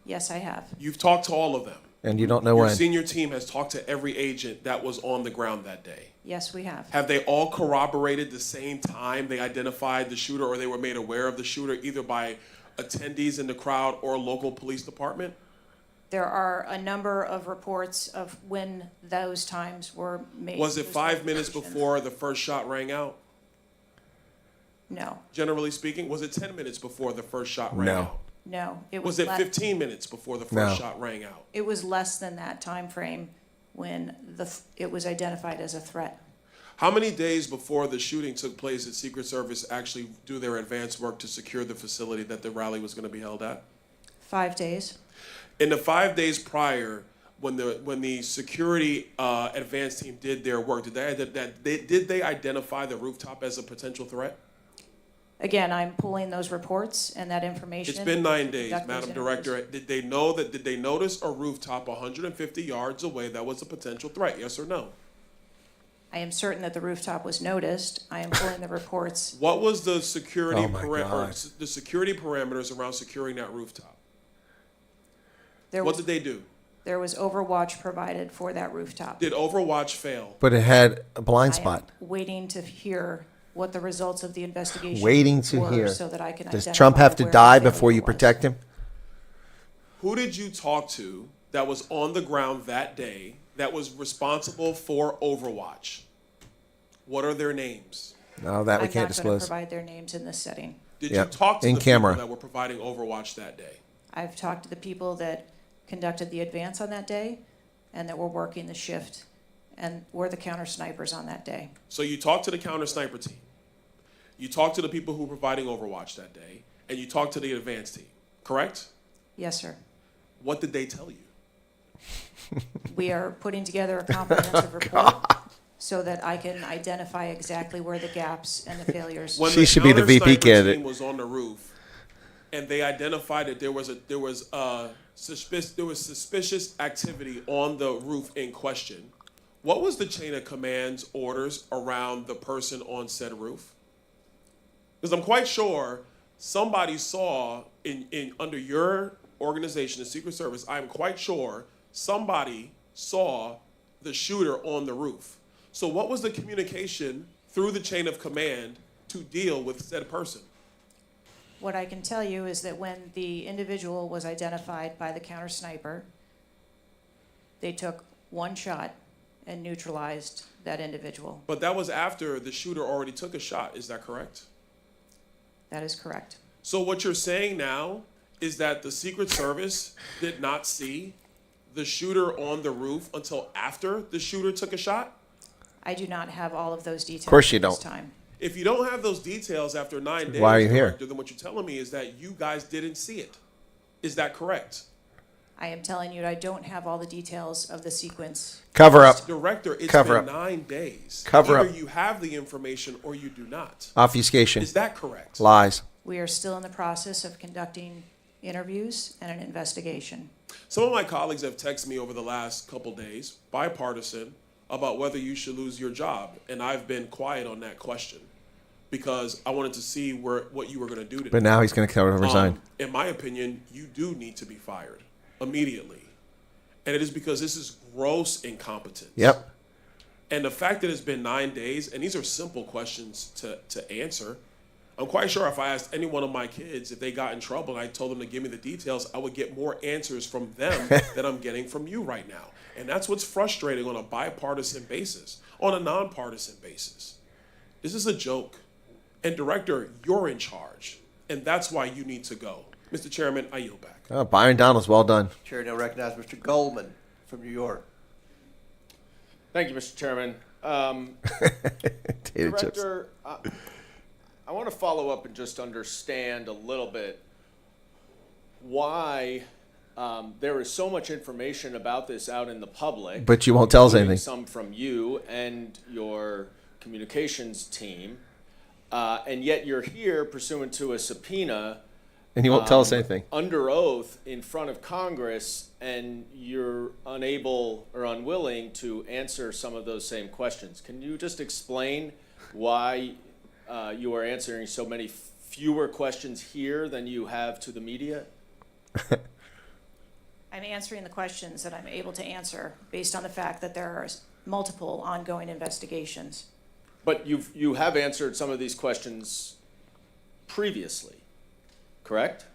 Yes, I have. You've talked to all of them. And you don't know Your when. senior team has talked to every agent that was on the ground that day. Yes, we have. Have they all corroborated the same time they identified the shooter or they were made aware of the shooter, either by attendees in the crowd or local police department? There are a number of reports of when those times were made. Was it 5 minutes before the first shot rang out? No. Generally speaking, was it 10 minutes before the first shot rang out? No. Was it 15 minutes before the first shot rang out? It was less than that time frame when it was identified as a threat. How many days before the shooting took place did Secret Service actually do their advance work to secure the facility that the rally was going to be held at? 5 days. In the 5 days prior, when the security advance team did their work, did they identify the rooftop as a potential threat? Again, I'm pulling those reports and that information. It's been 9 days, Conduct those Madam interviews. Director. Did they notice a rooftop 150 yards away that was a potential threat? Yes or no? I am certain that the rooftop was noticed. I am pulling the reports. What was the security Oh my God. the security parameters around securing that rooftop? What did they do? There was Overwatch provided for that rooftop. Did Overwatch fail? But it had a blind I am spot. waiting to hear what the results of the investigation Waiting to were hear. so that I can Does identify Trump have to where die the before you failure was. protect him? Who did you talk to that was on the ground that day that was responsible for Overwatch. What are their names? No, that we can't I'm not going disclose. to provide their names in this setting. Did Yep. you talk to In the camera. people that were providing Overwatch that day? I've talked to the people that conducted the advance on that day and that were working the shift and were the counter snipers on that day. So you talked to the counter sniper team. You talked to the people who were providing Overwatch that day, and you talked to the advance team, correct? Yes, sir. What did they tell you? We are putting together a comprehensive report so that I can identify exactly where the gaps and the failures. When She should be the VP counter-sniper candidate. team was on the roof, and they identified that there was suspicious activity on the roof in question. What was the chain of command's orders around the person on said roof? Because I'm quite sure somebody saw in under your organization, the Secret Service, I'm quite sure somebody saw the shooter on the roof. So what was the communication through the chain of command to deal with said person? What I can tell you is that when the individual was identified by the counter sniper, they took one shot and neutralized that individual. But that was after the shooter already took a shot, is that correct? That is correct. So what you're saying now is that the Secret Service did not see the shooter on the roof until after the shooter took a shot? I do not have all of those details. Of course you at this don't. time. If you don't have those details after 9 days, Why are you here? Director, then what you're telling me is that you guys didn't see it. Is that correct? I am telling you, I don't have all the details of the sequence. Cover up. Director, it's Cover been up. 9 days. Cover Either up. you have the information or you do not. Obfuscation. Is that correct? Lies. We are still in the process of conducting interviews and an investigation. Some of my colleagues have texted me over the last couple days, bipartisan, about whether you should lose your job. And I've been quiet on that question because I wanted to see what you were going to do today. But now he's going to come and resign. In my opinion, you do need to be fired immediately. And it is because this is gross incompetence. Yep. And the fact that it's been 9 days, and these are simple questions to answer. I'm quite sure if I asked any one of my kids if they got in trouble and I told them to give me the details, I would get more answers from them than I'm getting from you right now. And that's what's frustrating on a bipartisan basis, on a nonpartisan basis. This is a joke. And Director, you're in charge. And that's why you need to go. Mr. Chairman, I yield back. Oh, Byron Donalds, well done. Chair now recognize Mr. Goldman from New York. Thank you, Mr. Chairman. Tater chips. Director, I want to follow up and just understand a little bit why there is so much information about this out in the public. But you won't tell us including anything. Some from you and your communications team, and yet you're here pursuant to a subpoena. And you won't tell us anything. Under oath in front of Congress, and you're unable or unwilling to answer some of those same questions. Can you just explain why you are answering so many fewer questions here than you have to the media? I'm answering the questions that I'm able to answer based on the fact that there are multiple ongoing investigations. But you have answered some of these questions previously, correct?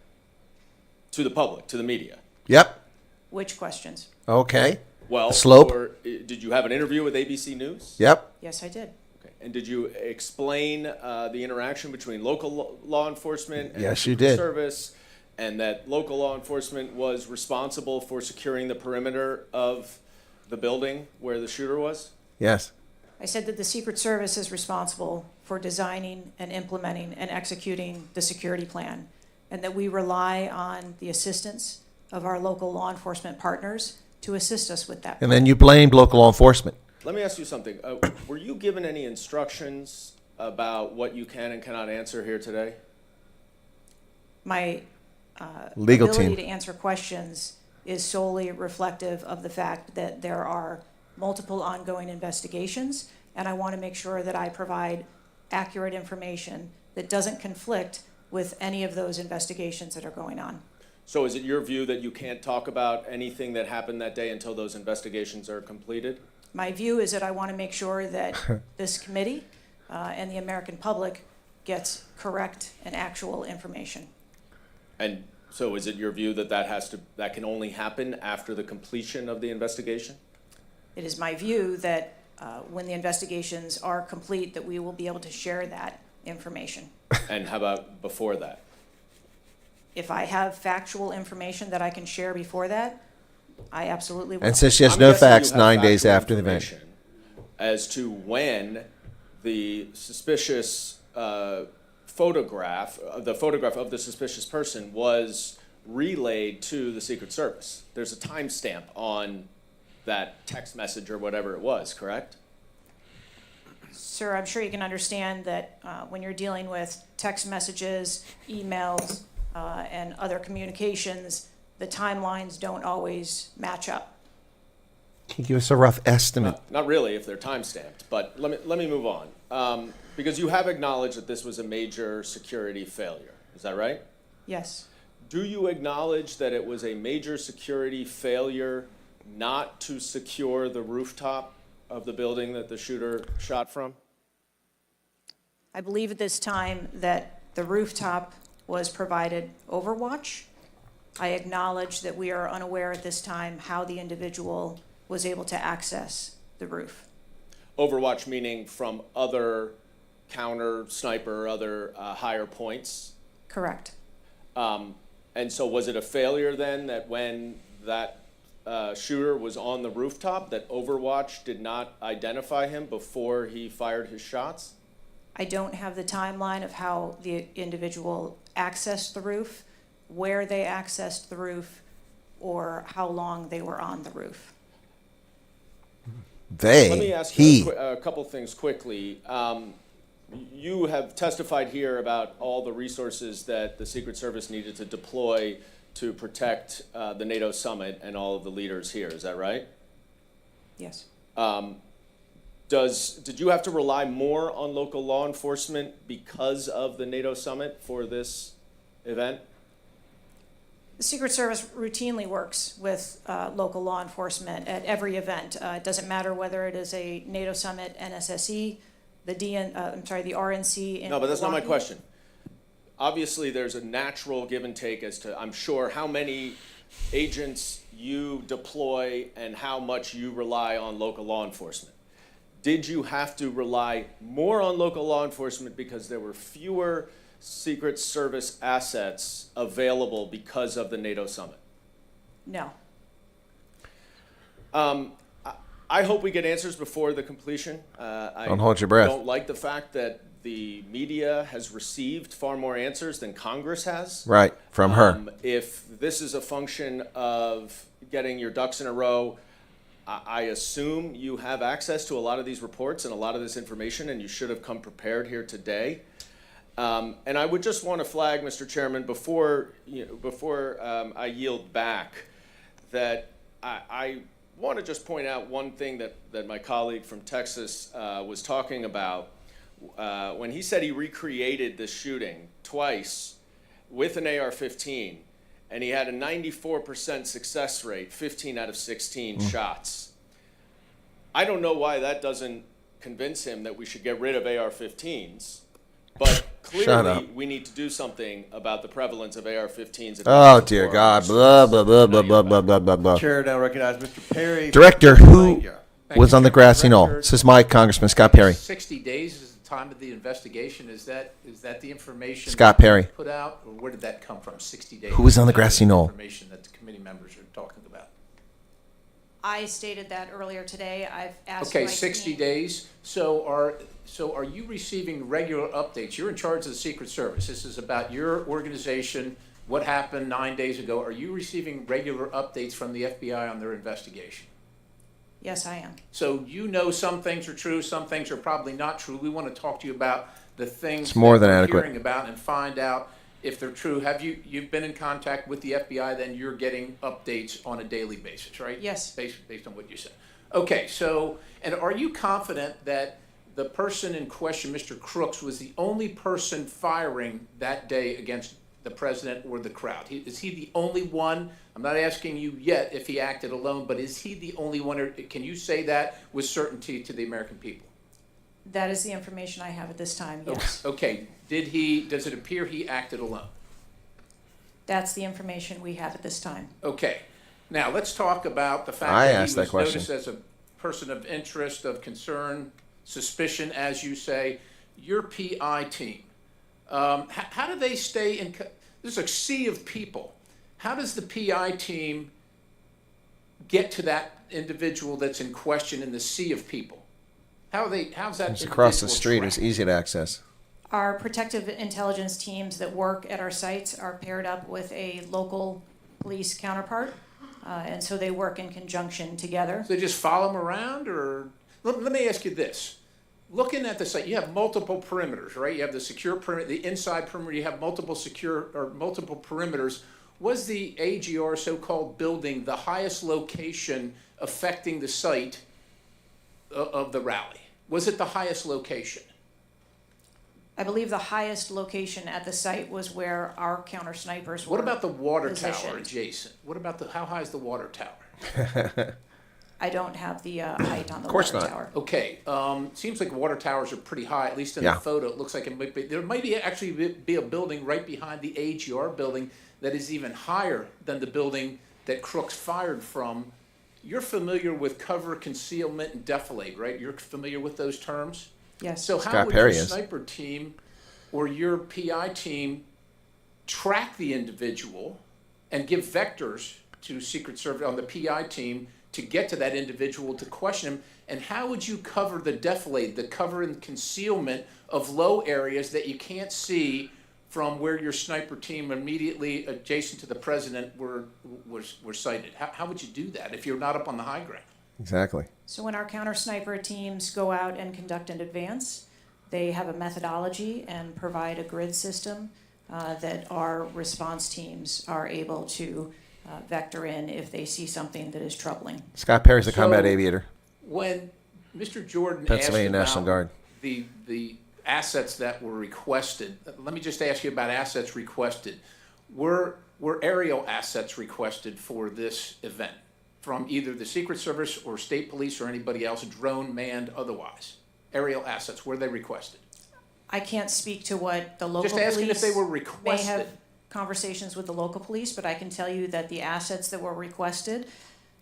To the public, to the media. Yep. Which questions? Okay. Well, The slope. did you have an interview with ABC News? Yep. Yes, I did. Okay. And did you explain the interaction between local law enforcement and Yes, the you Secret did. Service, and that local law enforcement was responsible for securing the perimeter of the building where the shooter was? Yes. I said that the Secret Service is responsible for designing and implementing and executing the security plan, and that we rely on the assistance of our local law enforcement partners to assist us with that. And then you blamed local law enforcement. Let me ask you something. Were you given any instructions about what you can and cannot answer here today? My Legal ability team. to answer questions is solely reflective of the fact that there are multiple ongoing investigations, and I want to make sure that I provide accurate information that doesn't conflict with any of those investigations that are going on. So is it your view that you can't talk about anything that happened that day until those investigations are completed? My view is that I want to make sure that this committee and the American public gets correct and actual information. And so is it your view that that can only happen after the completion of the investigation? It is my view that when the investigations are complete, that we will be able to share that information. And how about before that? If I have factual information that I can share before that, I absolutely will. And since she has I'm no guessing you facts have 9 days factual after the event. information as to when the suspicious photograph of the suspicious person was relayed to the Secret Service. There's a timestamp on that text message or whatever it was, correct? Sir, I'm sure you can understand that when you're dealing with text messages, emails, and other communications, the timelines don't always match up. Can you give us a rough estimate? Not really, if they're time-stamped, but let me move on. Because you have acknowledged that this was a major security failure. Is that right? Yes. Do you acknowledge that it was a major security failure not to secure the rooftop of the building that the shooter shot from? I believe at this time that the rooftop was provided Overwatch. I acknowledge that we are unaware at this time how the individual was able to access the roof. Overwatch meaning from other counter sniper or other higher points? Correct. And so was it a failure then that when that shooter was on the rooftop that Overwatch did not identify him before he fired his shots? I don't have the timeline of how the individual accessed the roof, where they accessed the roof, or how long they were on the roof. Let me ask you a couple things quickly. You have testified here about all the resources that the Secret Service needed to deploy to protect the NATO summit and all of the leaders here. Is that right? Yes. Did you have to rely more on local law enforcement because of the NATO summit for this event? The Secret Service routinely works with local law enforcement at every event. It doesn't matter whether it is a NATO summit, NSSE, the RNC. No, but that's not my question. Obviously, there's a natural give and take as to, I'm sure, how many agents you deploy and how much you rely on local law enforcement. Did you have to rely more on local law enforcement because there were fewer Secret Service assets available because of the NATO summit? No. I hope we get answers before the completion. Don't hold your breath. I don't like the fact that the media has received far more answers than Congress has. Right, from her. If this is a function of getting your ducks in a row, I assume you have access to a lot of these reports and a lot of this information, and you should have come prepared here today. And I would just want to flag, Mr. Chairman, before I yield back, that I want to just point out one thing that my colleague from Texas was talking about. When he said he recreated this shooting twice with an AR-15, and he had a 94% success rate, 15 out of 16 shots. I don't know why that doesn't convince him that we should get rid of AR-15s, but clearly we need to do something about the prevalence of AR-15s. Oh, dear God. Blah, blah, blah, blah, blah, blah, blah, blah, blah. Chair now recognize Mr. Perry. Director, who was on the grassy knoll? This is my Congressman Scott Perry. 60 days is the time of the investigation. Is that the information Scott Perry. put out, or where did that come from? 60 days. Who was on the grassy knoll? Information that the committee members are talking about. I stated that earlier today. I've asked. Okay, my 60 team. days. So are you receiving regular updates? You're in charge of the Secret Service. This is about your organization. What happened 9 days ago? Are you receiving regular updates from the FBI on their investigation? Yes, I am. So you know some things are true, some things are probably not true. We want to talk to you about the things It's more than that we're adequate. hearing about and find out if they're true. Have you've been in contact with the FBI? Then you're getting updates on a daily basis, right? Yes. Based on what you said. Okay. So, and are you confident that the person in question, Mr. Crooks, was the only person firing that day against the president or the crowd? Is he the only one? I'm not asking you yet if he acted alone, but is he the only one? Or can you say that with certainty to the American people? That is the information I have at this time, yes. Okay. Does it appear he acted alone? That's the information we have at this time. Okay. Now let's talk about the fact I that asked he that was question. noticed as a person of interest, of concern, suspicion, as you say, your PI team, how do they stay in, there's a sea of people. How does the PI team get to that individual that's in question in the sea of people? How's that It's across the individual street. tracked? It's easy to access. Our protective intelligence teams that work at our sites are paired up with a local police counterpart, and so they work in conjunction together. So they just follow them around, or let me ask you this. Looking at the site, you have multiple perimeters, right? You have the secure perimeter, the inside perimeter, you have multiple perimeters. Was the AGR so-called building the highest location affecting the site of the rally? Was it the highest location? I believe the highest location at the site was where our counter snipers were. What about the water tower positioned. adjacent? What about how high is the water tower? I don't have the height on the Of course water not. tower. Okay, seems like water towers are pretty high, at least in Yeah. the photo. It looks like it might be, there might be actually be a building right behind the AGR building that is even higher than the building that Crooks fired from. You're familiar with cover, concealment, and defilade, right? You're familiar with those terms? Yes. So how Scott would Perry your is. sniper team or your PI team track the individual and give vectors to Secret Service on the PI team to get to that individual to question him? And how would you cover the defilade, the cover and concealment of low areas that you can't see from where your sniper team immediately adjacent to the president were sighted? How would you do that if you're not up on the high ground? Exactly. So when our counter sniper teams go out and conduct an advance, they have a methodology and provide a grid system that our response teams are able to vector in if they see something that is troubling. Scott Perry's the So, combat aviator. When Mr. Jordan Pennsylvania asked National about Guard. the assets that were requested, let me just ask you about assets requested. Were aerial assets requested for this event from either the Secret Service or state police or anybody else, drone, manned, otherwise? Aerial assets, were they requested? I can't speak to what the local Just asking police if they were may requested. have conversations with the local police, but I can tell you that the assets that were requested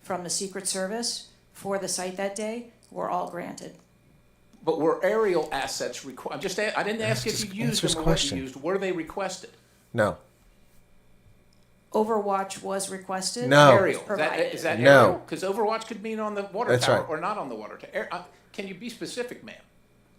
from the Secret Service for the site that day were all granted. But were aerial assets requested? I didn't ask if Just you used answer his them or what question. you used. Were they requested? No. Overwatch was requested. No. Aerial. Provided. Is that No. aerial? Because Overwatch could mean on the water That's tower right. or not on the water tower. Can you be specific, ma'am?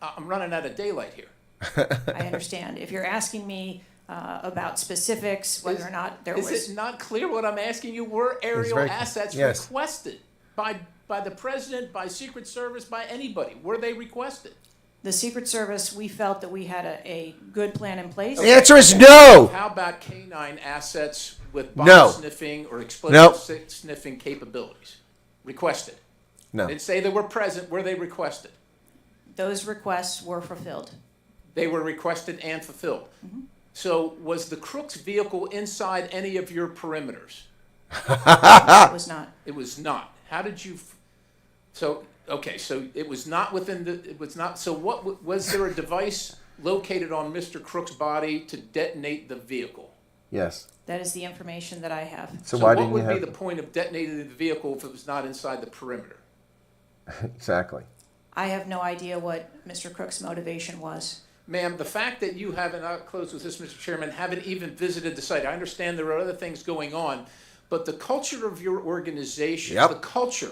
I'm running out of daylight here. I understand. If you're asking me about specifics, whether or not there was. Is it not clear what I'm asking you? Were aerial very- assets yes. requested by the president, by Secret Service, by anybody? Were they requested? The Secret Service, we felt that we had a good plan in place. The answer is no. How about canine assets with No. bomb sniffing or explosive sniffing capabilities? Requested. No. Didn't say they were present. Were they requested? Those requests were fulfilled. They were requested and fulfilled. So was the Crooks vehicle inside any of your perimeters? It was not. It was not. How did you? So it was not within the. It was not. So what was there a device located on Mr. Crook's body to detonate the vehicle? Yes. That is the information that I have. So why what didn't you would be have the point of detonating the vehicle if it was not inside the perimeter? Exactly. I have no idea what Mr. Crook's motivation was. Ma'am, the fact that you haven't, I'll close with this, Mr. Chairman, haven't even visited the site. I understand there are other things going on, but the culture of your organization, Yep. the culture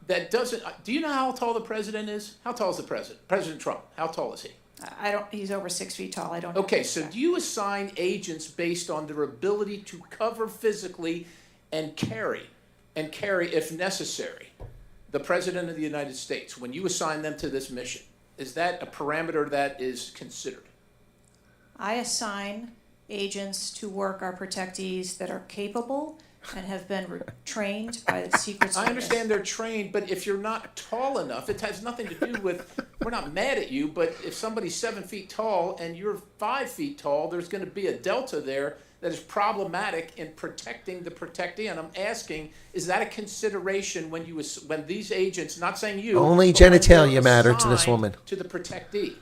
that doesn't, do you know how tall the president is? How tall is the president? President Trump, how tall is he? I don't. He's over 6 feet tall. I don't. know Okay, the so exact- do you assign agents based on their ability to cover physically and carry, if necessary, the President of the United States when you assign them to this mission? Is that a parameter that is considered? I assign agents to work our protectees that are capable and have been trained by the Secret Service. I understand they're trained, but if you're not tall enough, it has nothing to do with, we're not mad at you, but if somebody's 7 feet tall and you're 5 feet tall, there's going to be a delta there that is problematic in protecting the protectee. And I'm asking, is that a consideration when these agents, not saying you, Only but when genitalia they're matter to this assigned woman. to the protectee?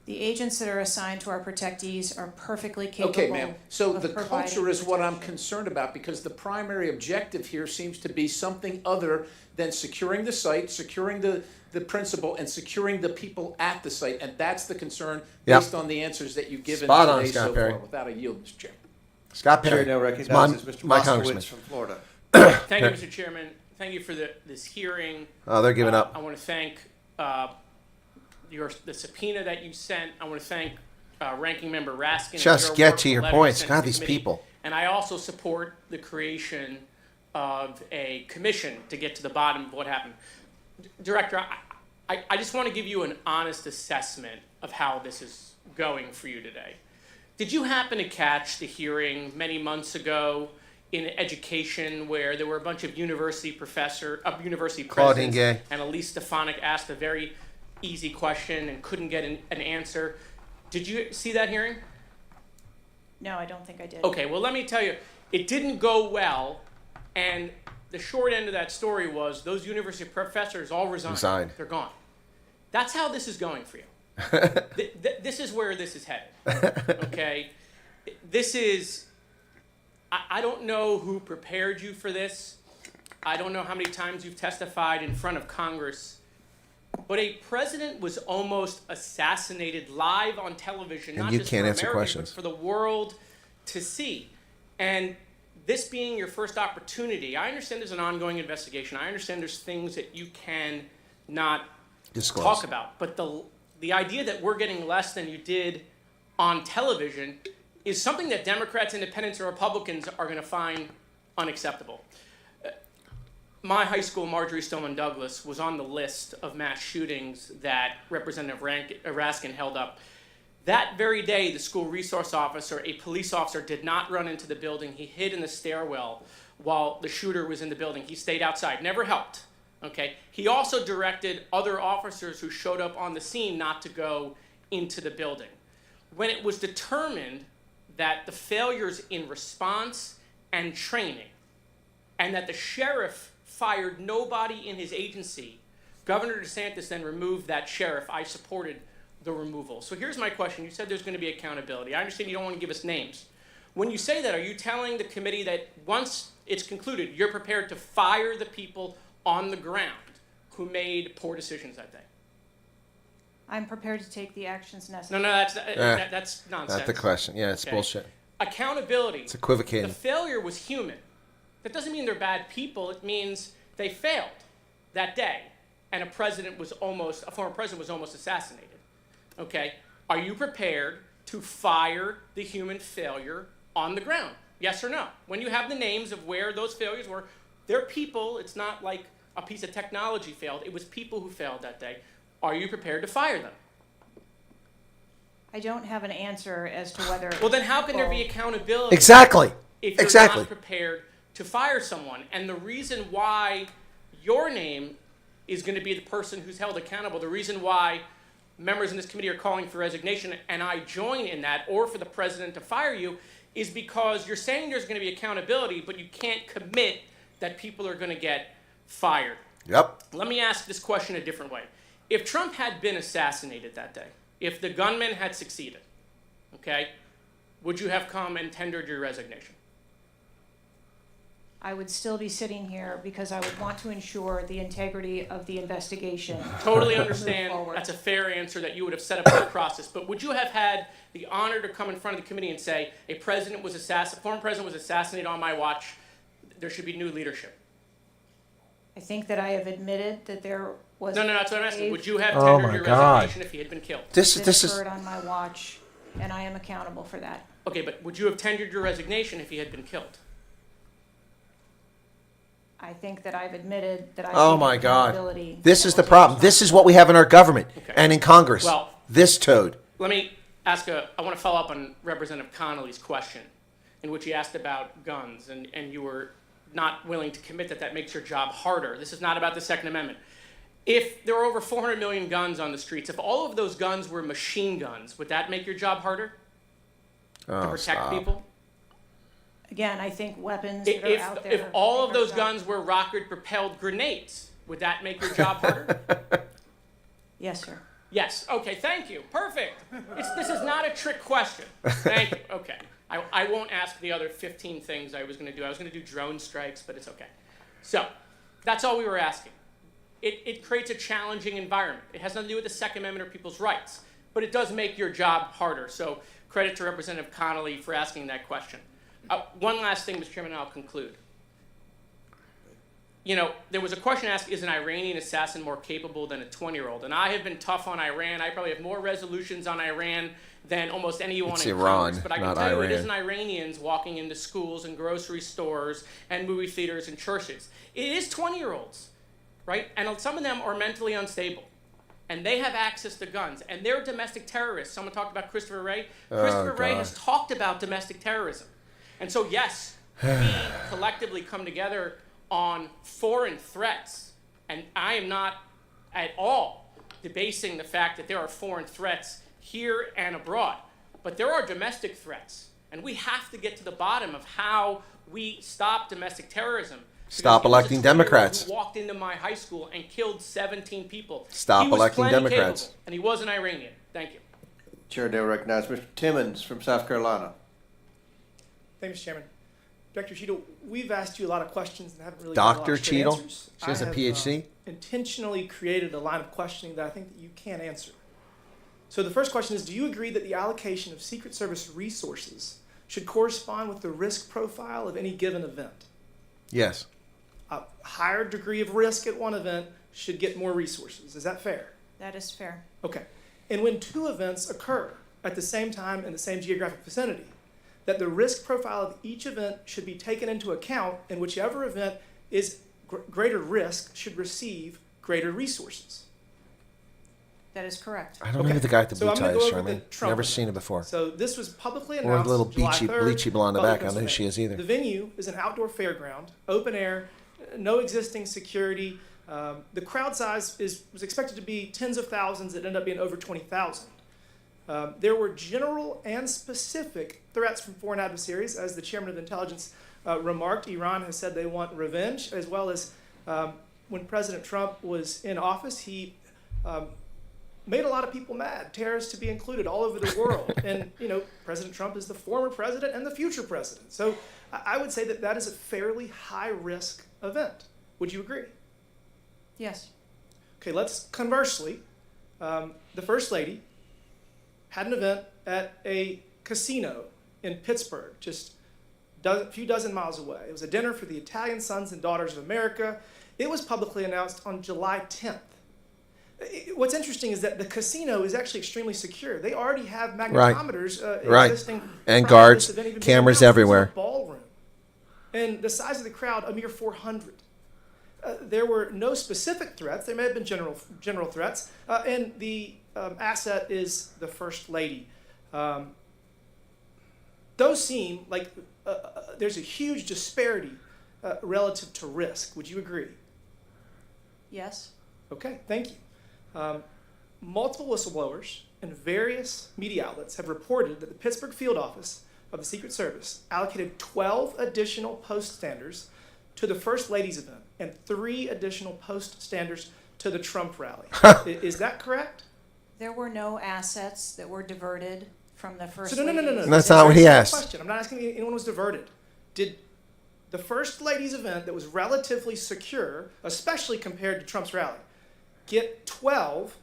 The agents that are assigned to our protectees are perfectly capable. Okay, ma'am. So of the providing culture is what I'm concerned about, because the primary objective here seems to be something other than securing the site, securing the principal, and securing the people at the site. And that's the concern based on the answers that you've given Spot on, today Scott so Perry. far. Without a yield, Mr. Chairman. Scott Perry. Chair now It's recognizes Mr. my Moskowitz congressman. from Florida. Thank you, Mr. Chairman. Thank you for this hearing. Oh, they're giving up. I want to thank the subpoena that you sent. I want to thank Ranking Member Raskin. Just and get work to for your letters points. sent God, to the these committee. people. And I also support the creation of a commission to get to the bottom of what happened. Director, I just want to give you an honest assessment of how this is going for you today. Did you happen to catch the hearing many months ago in education where there were a bunch of university presidents, Gay. and Elise Stefanik asked a very easy question and couldn't get an answer? Did you see that hearing? No, I don't think I did. Okay, well, let me tell you, it didn't go well, and the short end of that story was those university professors all resigned. They're gone. That's how this is going for you. This is where this is headed, okay? This is, I don't know who prepared you for this. I don't know how many times you've testified in front of Congress, but a president was almost assassinated live on television, And not you just can't for answer Americans, questions. but for the world to see. And this being your first opportunity, I understand there's an ongoing investigation. I understand there's things that you can not Disclose. talk about. But the idea that we're getting less than you did on television is something that Democrats, Independents, and Republicans are going to find unacceptable. My high school, Marjorie Stoneman Douglas, was on the list of mass shootings that Representative Raskin held up. That very day, the school resource officer, a police officer, did not run into the building. He hid in the stairwell while the shooter was in the building. He stayed outside, never helped. Okay. He also directed other officers who showed up on the scene not to go into the building. When it was determined that the failures in response and training, and that the sheriff fired nobody in his agency, Governor DeSantis then removed that sheriff. I supported the removal. So here's my question. You said there's going to be accountability. I understand you don't want to give us names. When you say that, are you telling the committee that once it's concluded, you're prepared to fire the people on the ground who made poor decisions that day? I'm prepared to take the actions necessary. No, that's nonsense. That's the question. Yeah, it's Okay. bullshit. Accountability. It's equivocating. The failure was human. That doesn't mean they're bad people. It means they failed that day, and a former president was almost assassinated. Okay, are you prepared to fire the human failure on the ground? Yes or no? When you have the names of where those failures were, they're people. It's not like a piece of technology failed. It was people who failed that day. Are you prepared to fire them? I don't have an answer as to whether. Well, then how can there be accountability? Exactly. If you're Exactly. not prepared to fire someone. And the reason why your name is going to be the person who's held accountable, the reason why members in this committee are calling for resignation, and I join in that, or for the president to fire you, is because you're saying there's going to be accountability, but you can't commit that people are going to get fired. Yep. Let me ask this question a different way. If Trump had been assassinated that day, if the gunman had succeeded, okay, would you have come and tendered your resignation? I would still be sitting here because I would want to ensure the integrity of the investigation. Totally Move understand. forward. That's a fair answer that you would have set up that process. But would you have had the honor to come in front of the committee and say, a former president was assassinated on my watch, there should be new leadership? I think that I have admitted that there was. No, that's what I'm asking. Would you have Oh tendered my your God. resignation if he had been killed? This is occurred on my watch, and I am accountable for that. Okay, but would you have tendered your resignation if he had been killed? I think that I've admitted that I. Oh take my God. accountability. This is the problem. This is what we have in our government and in Congress. Well- This toad. Let me ask I want to follow up on Representative Connolly's question, in which he asked about guns, and you were not willing to commit that makes your job harder. This is not about the Second Amendment. If there were over 400 million guns on the streets, if all of those guns were machine guns, would that make your job harder to protect people? Again, I think weapons that are out there. If all of make our those job- guns were rocket-propelled grenades, would that make your job harder? Yes, sir. Yes. Okay. Thank you. Perfect. This is not a trick question. Thank you. Okay. I won't ask the other 15 things I was going to do. I was going to do drone strikes, but it's okay. So that's all we were asking. It creates a challenging environment. It has nothing to do with the Second Amendment or people's rights, but it does make your job harder. So credit to Representative Connolly for asking that question. One last thing, Mr. Chairman, and I'll conclude. You know, there was a question asked, is an Iranian assassin more capable than a 20-year-old? And I have been tough on Iran. I probably have more resolutions on Iran than almost anyone It's in Iran, Congress. But I can not tell you Iran. it isn't Iranians walking into schools and grocery stores and movie theaters and churches. It is 20-year-olds, right? And some of them are mentally unstable. And they have access to guns. And they're domestic terrorists. Someone talked about Christopher Wray. Christopher Wray has talked about domestic terrorism. And so, yes, we collectively come together on foreign threats. And I am not at all debasing the fact that there are foreign threats here and abroad. But there are domestic threats. And we have to get to the bottom of how we stop domestic terrorism. Stop electing Democrats. Who walked into my high school and killed 17 people. Stop He was electing plenty Democrats. capable, and he was an Iranian. Thank you. Chair now recognizes Mr. Timmons from South Carolina. Thank you, Mr. Chairman. Director Cheatle, we've asked you a lot of questions and haven't really Dr. gotten a lot of straight Cheatle? answers. She has a PhD? Intentionally created a line of questioning that I think that you can't answer. So the first question is, do you agree that the allocation of Secret Service resources should correspond with the risk profile of any given event? Yes. A higher degree of risk at one event should get more resources. Is that fair? That is fair. Okay. And when two events occur at the same time in the same geographic vicinity, that the risk profile of each event should be taken into account, and whichever event is greater risk should receive greater resources. That is correct. I don't know the guy with the blue I'm gonna tie go is, over Sherman. the Trump Never event. seen it before. So this was publicly Or announced the little July beachy, 3rd, bleachy blonde in the back. I don't know who she is either. The venue is an outdoor fairground, open air, no existing security. The crowd size was expected to be tens of thousands. It ended up being over 20,000. There were general and specific threats from foreign adversaries. As the chairman of intelligence remarked, Iran has said they want revenge, as well as when President Trump was in office, he made a lot of people mad, terrorists to be included all over the world. And, you know, President Trump is the former president and the future president. So I would say that that is a fairly high-risk event. Would you agree? Yes. Okay, let's conversely, the First Lady had an event at a casino in Pittsburgh, just a few dozen miles away. It was a dinner for the Italian Sons and Daughters of America. It was publicly announced on July 10th. What's interesting is that the casino is actually extremely secure. They already have magnetometers existing. And prior to this guards, event even being cameras announced. It was everywhere. a ballroom. And the size of the crowd, a mere 400. There were no specific threats. There may have been general threats. And the asset is the First Lady. Those seem like there's a huge disparity relative to risk. Would you agree? Yes. Okay, thank you. Multiple whistleblowers and various media outlets have reported that the Pittsburgh field office of the Secret Service allocated 12 additional post standers to the First Lady's event and 3 additional post standers to the Trump rally. Is that correct? There were no assets that were diverted from the First So no. Lady's- That's not what he asked. Question. I'm not asking if anyone was diverted. Did the First Lady's event that was relatively secure, especially compared to Trump's rally, get 12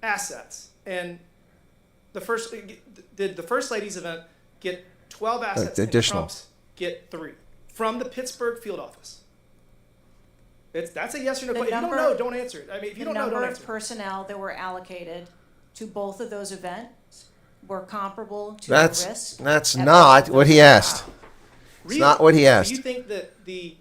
assets? And did the First Lady's event get 12 assets and additional. Trump's get 3 from the Pittsburgh field office? That's a yes or no question. If you don't know, don't answer it. I mean, if you don't know, don't The number answer of it. personnel that were allocated to both of those events were comparable to That's the risk. not what he asked. It's Really? not what he asked. Do you think that the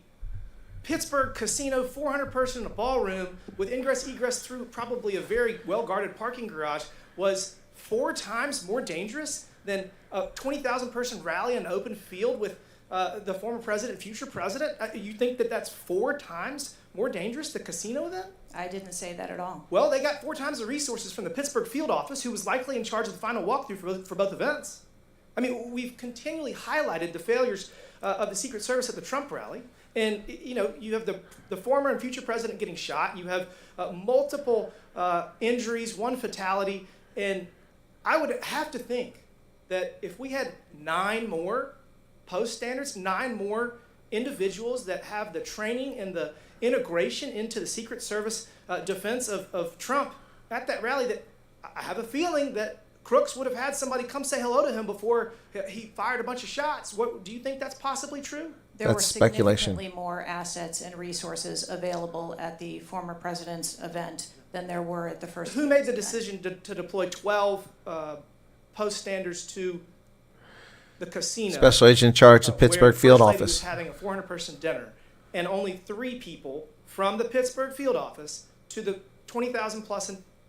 Pittsburgh casino, 400 person in a ballroom with ingress egress through probably a very well guarded parking garage was 4 times more dangerous than a 20,000 person rally in an open field with the former president, future president? You think that that's 4 times more dangerous, the casino event? I didn't say that at all. Well, they got 4 times the resources from the Pittsburgh field office, who was likely in charge of the final walkthrough for both events. I mean, we've continually highlighted the failures of the Secret Service at the Trump rally, And you have the former and future president getting shot. You have multiple injuries, one fatality, and I would have to think that if we had 9 more post standards, 9 more individuals that have the training and the integration into the Secret Service defense of Trump at that rally, that I have a feeling that Crooks would have had somebody come say hello to him before he fired a bunch of shots. What do you think that's possibly true? There were That's speculation. significantly more assets and resources available at the former president's event than there were at the first. Who made the decision to deploy 12 post standards to the casino? Special agent in charge of Pittsburgh where field First Lady office. was having a 400-person dinner, and only 3 people from the Pittsburgh field office to the 20,000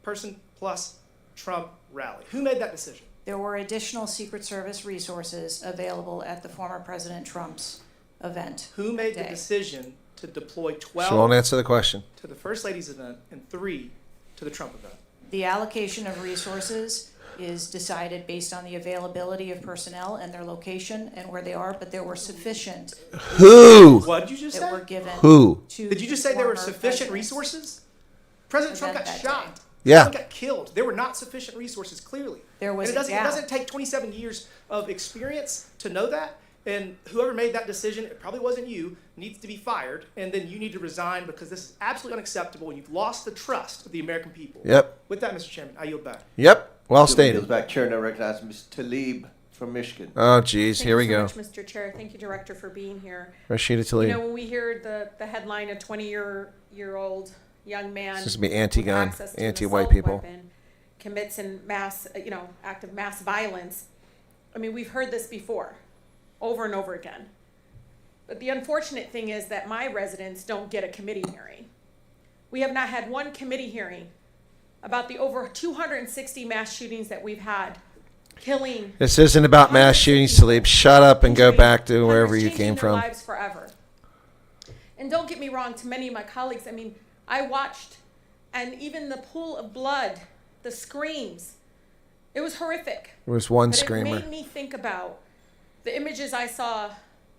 person plus Trump rally. Who made that decision? There were additional Secret Service resources available at the former President Trump's event. Who made the decision to deploy 12 She won't answer the question. to the First Lady's event and 3 to the Trump event? The allocation of resources is decided based on the availability of personnel and their location and where they are, but there were sufficient. Who? What did you just that say? were given. Who? To Did you just say there were sufficient resources? President Trump got Event that shot. Yeah. Trump got killed. There were not sufficient resources, clearly. There was And a it gap. doesn't take 27 years of experience to know that. And whoever made that decision, it probably wasn't you, needs to be fired. And then you need to resign because this is absolutely unacceptable. And you've lost the trust of the American people. Yep. With that, Mr. Chairman, I yield back. Yep. Well Goes stated. back. Chair now recognizes Ms. Talib from Michigan. Oh, geez. Here we go. Thank you so much, Mr. Chair. Thank you, Director, for being here. Rashida You know, Tlaib. when we hear the headline, a 20-year-old young man This is to be with anti-gun, access to an anti-white assault people. weapon commits an act of mass violence. I mean, we've heard this before, over and over again. But the unfortunate thing is that my residents don't get a committee hearing. We have not had one committee hearing about the over 260 mass shootings that we've had, killing. This isn't about mass shootings, Tlaib. Shut up and go back to wherever you changing came their from. lives forever. And don't get me wrong, to many of my colleagues, I mean, I watched, and even the pool of blood, the screams, it was horrific. There was one But screamer. It made me think about the images I saw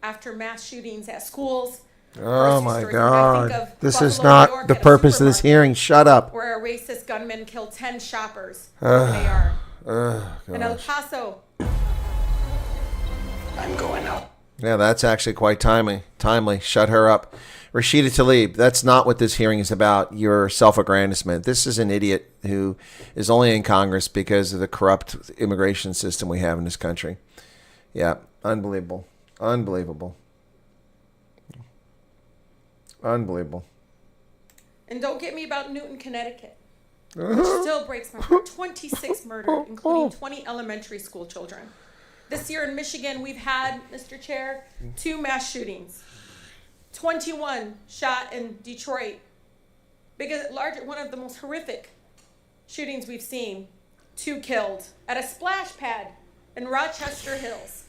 after mass shootings at schools. Oh my stores. And I think God. of This Buffalo, is New not York the at a purpose of this supermarket hearing. Shut up. Where a racist gunman killed 10 shoppers with an AR. Oh, In El gosh. Paso, I'm going out. Yeah, that's actually quite timely. Shut her up. Rashida Tlaib, that's not what this hearing is about, your self-aggrandizement. This is an idiot who is only in Congress because of the corrupt immigration system we have in this country. Yeah, unbelievable. Unbelievable. Unbelievable. and don't get me about Newton, Connecticut, which still breaks my heart. 26 murdered, including 20 elementary school children. This year in Michigan, we've had, Mr. Chair, 2 mass shootings. 21 shot in Detroit. One of the most horrific shootings we've seen. 2 killed at a splash pad in Rochester Hills,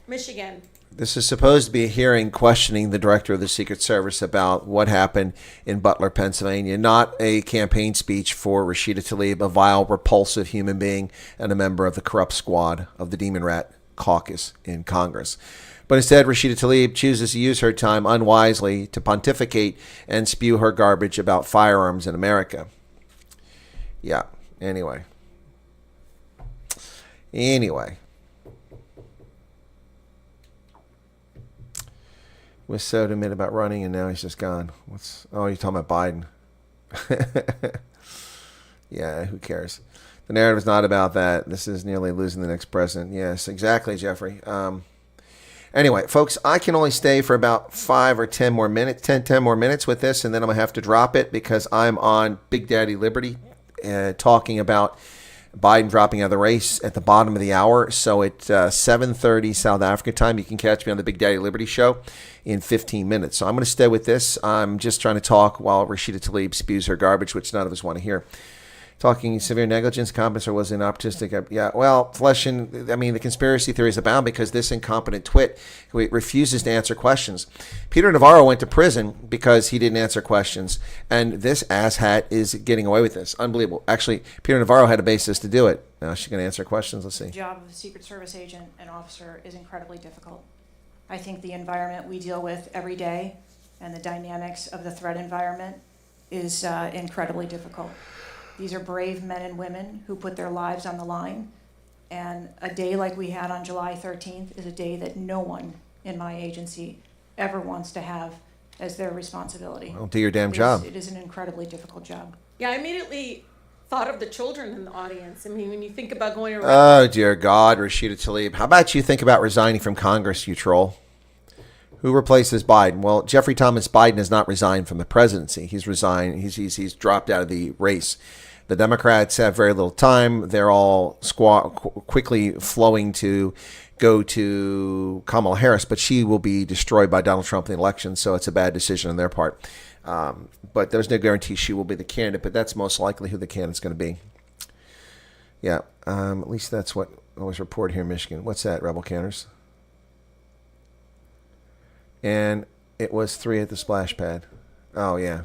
Michigan. This is supposed to be a hearing questioning the director of the Secret Service about what happened in Butler, Pennsylvania, not a campaign speech for Rashida Tlaib, a vile, repulsive human being and a member of the corrupt squad of the Demon Rat Caucus in Congress. But instead, Rashida Tlaib chooses to use her time unwisely to pontificate and spew her garbage about firearms in America. Yeah, anyway. Was so timid about running, and now he's just gone. You're talking about Biden. Yeah, who cares? The narrative's not about that. This is nearly losing the next president. Yes, exactly, Jeffrey. Anyway, folks, I can only stay for about 5 or 10 more minutes, 10 more minutes with this, and then I'm going to have to drop it because I'm on Big Daddy Liberty talking about Biden dropping out of the race at the bottom of the hour. So at 7:30 South Africa time, you can catch me on the Big Daddy Liberty show in 15 minutes. So I'm going to stay with this. I'm just trying to talk while Rashida Tlaib spews her garbage, which none of us want to hear. Talking severe negligence, competence, or was it opportunistic? Yeah, well, the conspiracy theories abound because this incompetent twit refuses to answer questions. Peter Navarro went to prison because he didn't answer questions, and this asshat is getting away with this. Unbelievable. Actually, Peter Navarro had a basis to do it. Now she's going to answer questions. Let's see. The job of a Secret Service agent and officer is incredibly difficult. I think the environment we deal with every day and the dynamics of the threat environment is incredibly difficult. These are brave men and women who put their lives on the line. And a day like we had on July 13th is a day that no one in my agency ever wants to have as their responsibility. Well, do your damn job. It is an incredibly difficult job. Yeah, I immediately thought of the children in the audience. I mean, when you think about going around. Oh, dear God, Rashida Tlaib. How about you think about resigning from Congress, you troll? Who replaces Biden? Well, Jeffrey Thomas Biden has not resigned from the presidency. He's resigned. He's dropped out of the race. The Democrats have very little time. They're all quickly flowing to go to Kamala Harris, but she will be destroyed by Donald Trump in the election, so it's a bad decision on their part. But there's no guarantee she will be the candidate, but that's most likely who the candidate's going to be. Yeah, at least that's what was reported here in Michigan. What's that, Rebel Canners? And it was 3 at the splash pad. Oh, yeah.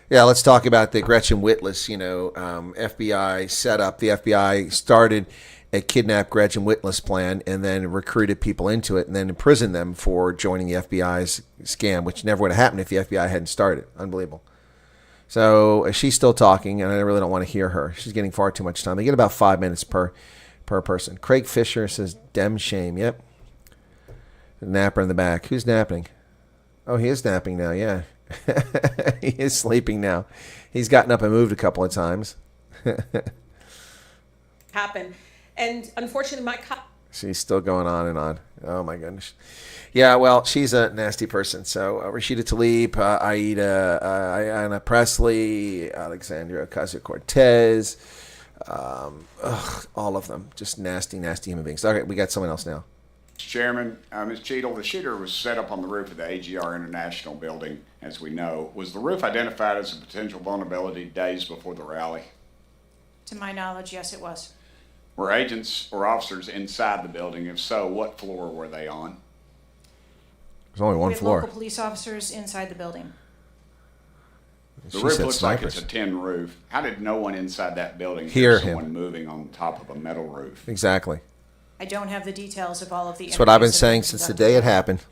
Yeah, let's talk about the Gretchen Whitless, FBI setup. The FBI started a kidnap Gretchen Whitless plan and then recruited people into it and then imprisoned them for joining the FBI's scam, which never would have happened if the FBI hadn't started. Unbelievable. So she's still talking, and I really don't want to hear her. She's getting far too much time. They get about 5 minutes per person. Craig Fisher says, "Dem shame." Yep. Napper in the back. Who's napping? Oh, he is napping now, yeah. He is sleeping now. He's gotten up and moved a couple of times. Happen. And unfortunately, She's still going on and on. Oh, my goodness. Yeah, well, she's a nasty person. So Rashida Tlaib, Ayanna Pressley, Alexandria Ocasio-Cortez, all of them. Just nasty, nasty human beings. Okay, we got someone else now. Chairman, Ms. Cheatle, the shooter was set up on the roof of the AGR International building, as we know. Was the roof identified as a potential vulnerability days before the rally? To my knowledge, yes, it was. Were agents or officers inside the building? If so, what floor were they on? There's only one We have floor. local police officers inside the building. The roof looks like it's a tin roof. How did no one inside that building Hear someone moving on top of a metal roof? Exactly. I don't have the details of all of the. That's what I've been interviews that saying have been since the done. day it happened.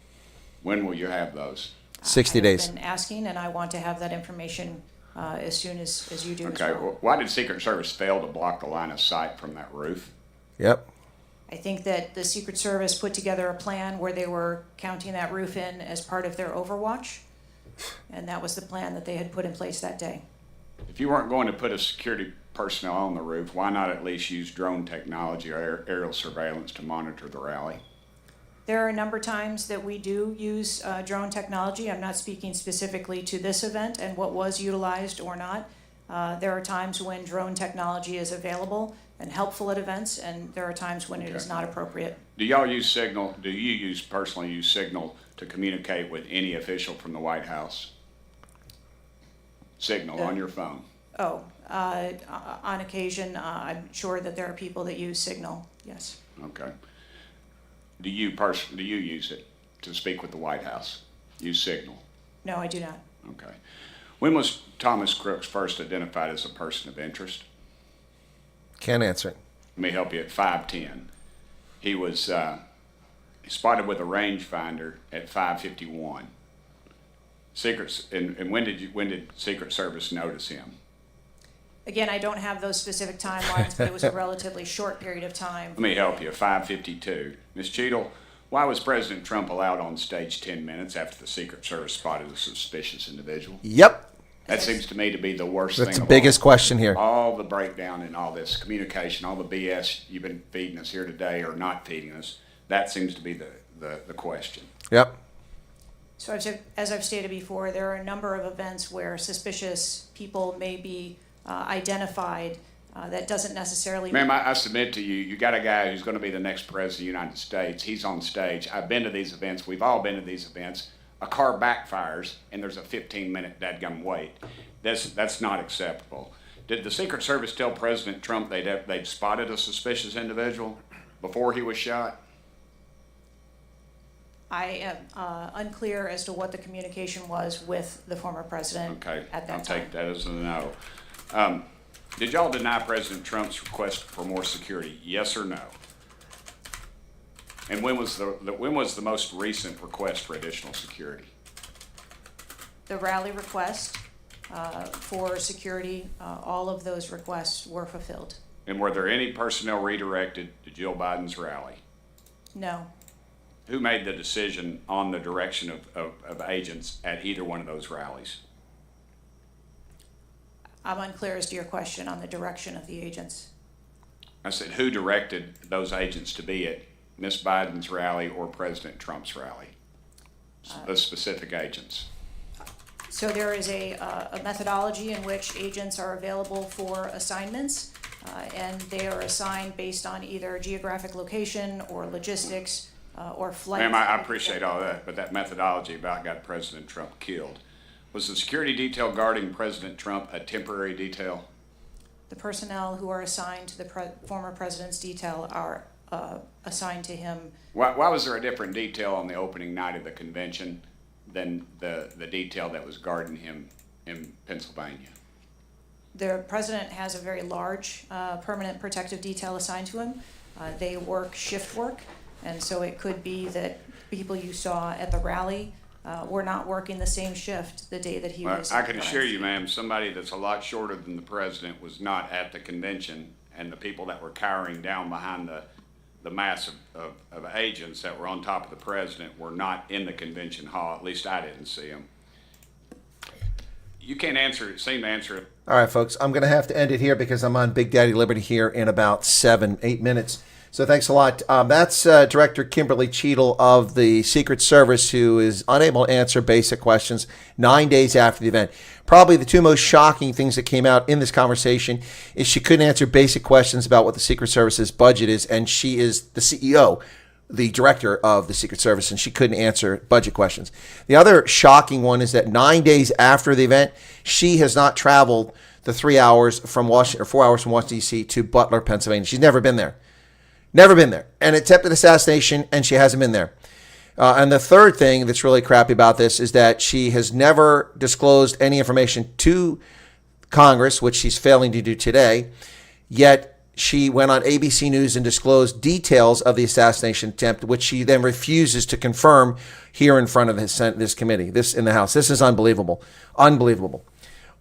When will you have those? 60 days. I've been asking, and I want to have that information as soon as you do. Okay, as well. well, why did Secret Service fail to block the line of sight from that roof? Yep. I think that the Secret Service put together a plan where they were counting that roof in as part of their overwatch, and that was the plan that they had put in place that day. If you weren't going to put a security personnel on the roof, why not at least use drone technology or aerial surveillance to monitor the rally? There are a number of times that we do use drone technology. I'm not speaking specifically to this event and what was utilized or not. There are times when drone technology is available and helpful at events, and there are times when it is not appropriate. Do y'all use Signal? Do you personally use Signal to communicate with any official from the White House? Signal on your phone? On occasion, I'm sure that there are people that use Signal, yes. Okay. Do you use it to speak with the White House? Use Signal? No, I do not. Okay. When was Thomas Crooks first identified as a person of interest? Can't answer it. Let me help you. At 5:10, he was spotted with a rangefinder at 5:51. And when did Secret Service notice him? Again, I don't have those specific timelines, but it was a relatively short period of time. Let me help you. 5:52. Ms. Cheatle, why was President Trump allowed on stage 10 minutes after the Secret Service spotted a suspicious individual? Yep. That seems to me to be the worst That's thing. the biggest question here. All the breakdown in all this communication, all the BS you've been feeding us here today or not feeding us, that seems to be the question. Yep. So as I've stated before, there are a number of events where suspicious people may be identified. That doesn't necessarily Ma'am, I submit to you, you got a guy who's going to be the next president of the United States. He's on stage. I've been to these events. We've all been to these events. A car backfires, and there's a 15-minute dadgum wait. That's not acceptable. Did the Secret Service tell President Trump they'd spotted a suspicious individual before he was shot? I am unclear as to what the communication was with the former president at that time. I'll take that as a no. Did y'all deny President Trump's request for more security? Yes or no? And when was the most recent request for additional security? The rally request for security, all of those requests were fulfilled. And were there any personnel redirected to Jill Biden's rally? No. Who made the decision on the direction of agents at either one of those rallies? I'm unclear as to your question on the direction of the agents. I said, who directed those agents to be at Miss Biden's rally or President Trump's rally? The specific agents. So there is a methodology in which agents are available for assignments, and they are assigned based on either geographic location or logistics or flight. Ma'am, I appreciate all that, but that methodology about got President Trump killed. Was the security detail guarding President Trump a temporary detail? The personnel who are assigned to the former president's detail are assigned to him. Why was there a different detail on the opening night of the convention than the detail that was guarding him in Pennsylvania? The president has a very large permanent protective detail assigned to him. They work shift work, and so it could be that people you saw at the rally were not working the same shift the day that he was. I can assure you, ma'am, somebody that's a lot shorter than the president was not at the convention, and the people that were cowering down behind the mass of agents that were on top of the president were not in the convention hall. At least I didn't see them. You can't seem to answer it. All right, folks, I'm going to have to end it here because I'm on Big Daddy Liberty here in about 7-8 minutes. So thanks a lot. That's Director Kimberly Cheatle of the Secret Service, who is unable to answer basic questions 9 days after the event. Probably the two most shocking things that came out in this conversation is she couldn't answer basic questions about what the Secret Service's budget is, and she is the CEO, the director of the Secret Service, and she couldn't answer budget questions. The other shocking one is that 9 days after the event, she has not traveled the 3 hours from Washington, or 4 hours from Washington, D.C. to Butler, Pennsylvania. She's never been there. Never been there. An attempted assassination, and she hasn't been there. And the third thing that's really crappy about this is that she has never disclosed any information to Congress, which she's failing to do today, yet she went on ABC News and disclosed details of the assassination attempt, which she then refuses to confirm here in front of this committee, this in the House. This is unbelievable. Unbelievable.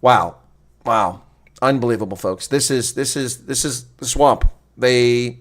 Wow. Wow. Unbelievable, folks. This is the swamp. They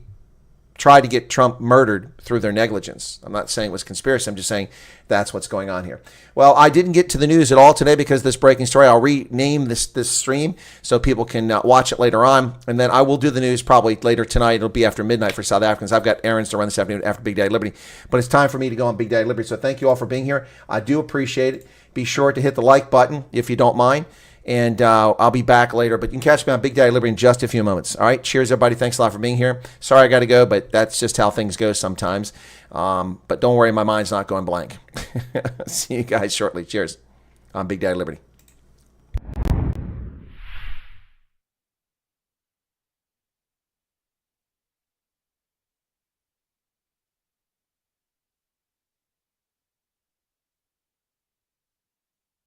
tried to get Trump murdered through their negligence. I'm not saying it was conspiracy. I'm just saying that's what's going on here. Well, I didn't get to the news at all today because this breaking story. I'll rename this stream so people can watch it later on. And then I will do the news probably later tonight. It'll be after midnight for South Africans. I've got errands to run this afternoon after Big Daddy Liberty. But it's time for me to go on Big Daddy Liberty. So thank you all for being here. I do appreciate it. Be sure to hit the like button if you don't mind. And I'll be back later. But you can catch me on Big Daddy Liberty in just a few moments. All right. Cheers, everybody. Thanks a lot for being here. Sorry I got to go, but that's just how things go sometimes. But don't worry, my mind's not going blank. See you guys shortly. Cheers on Big Daddy Liberty.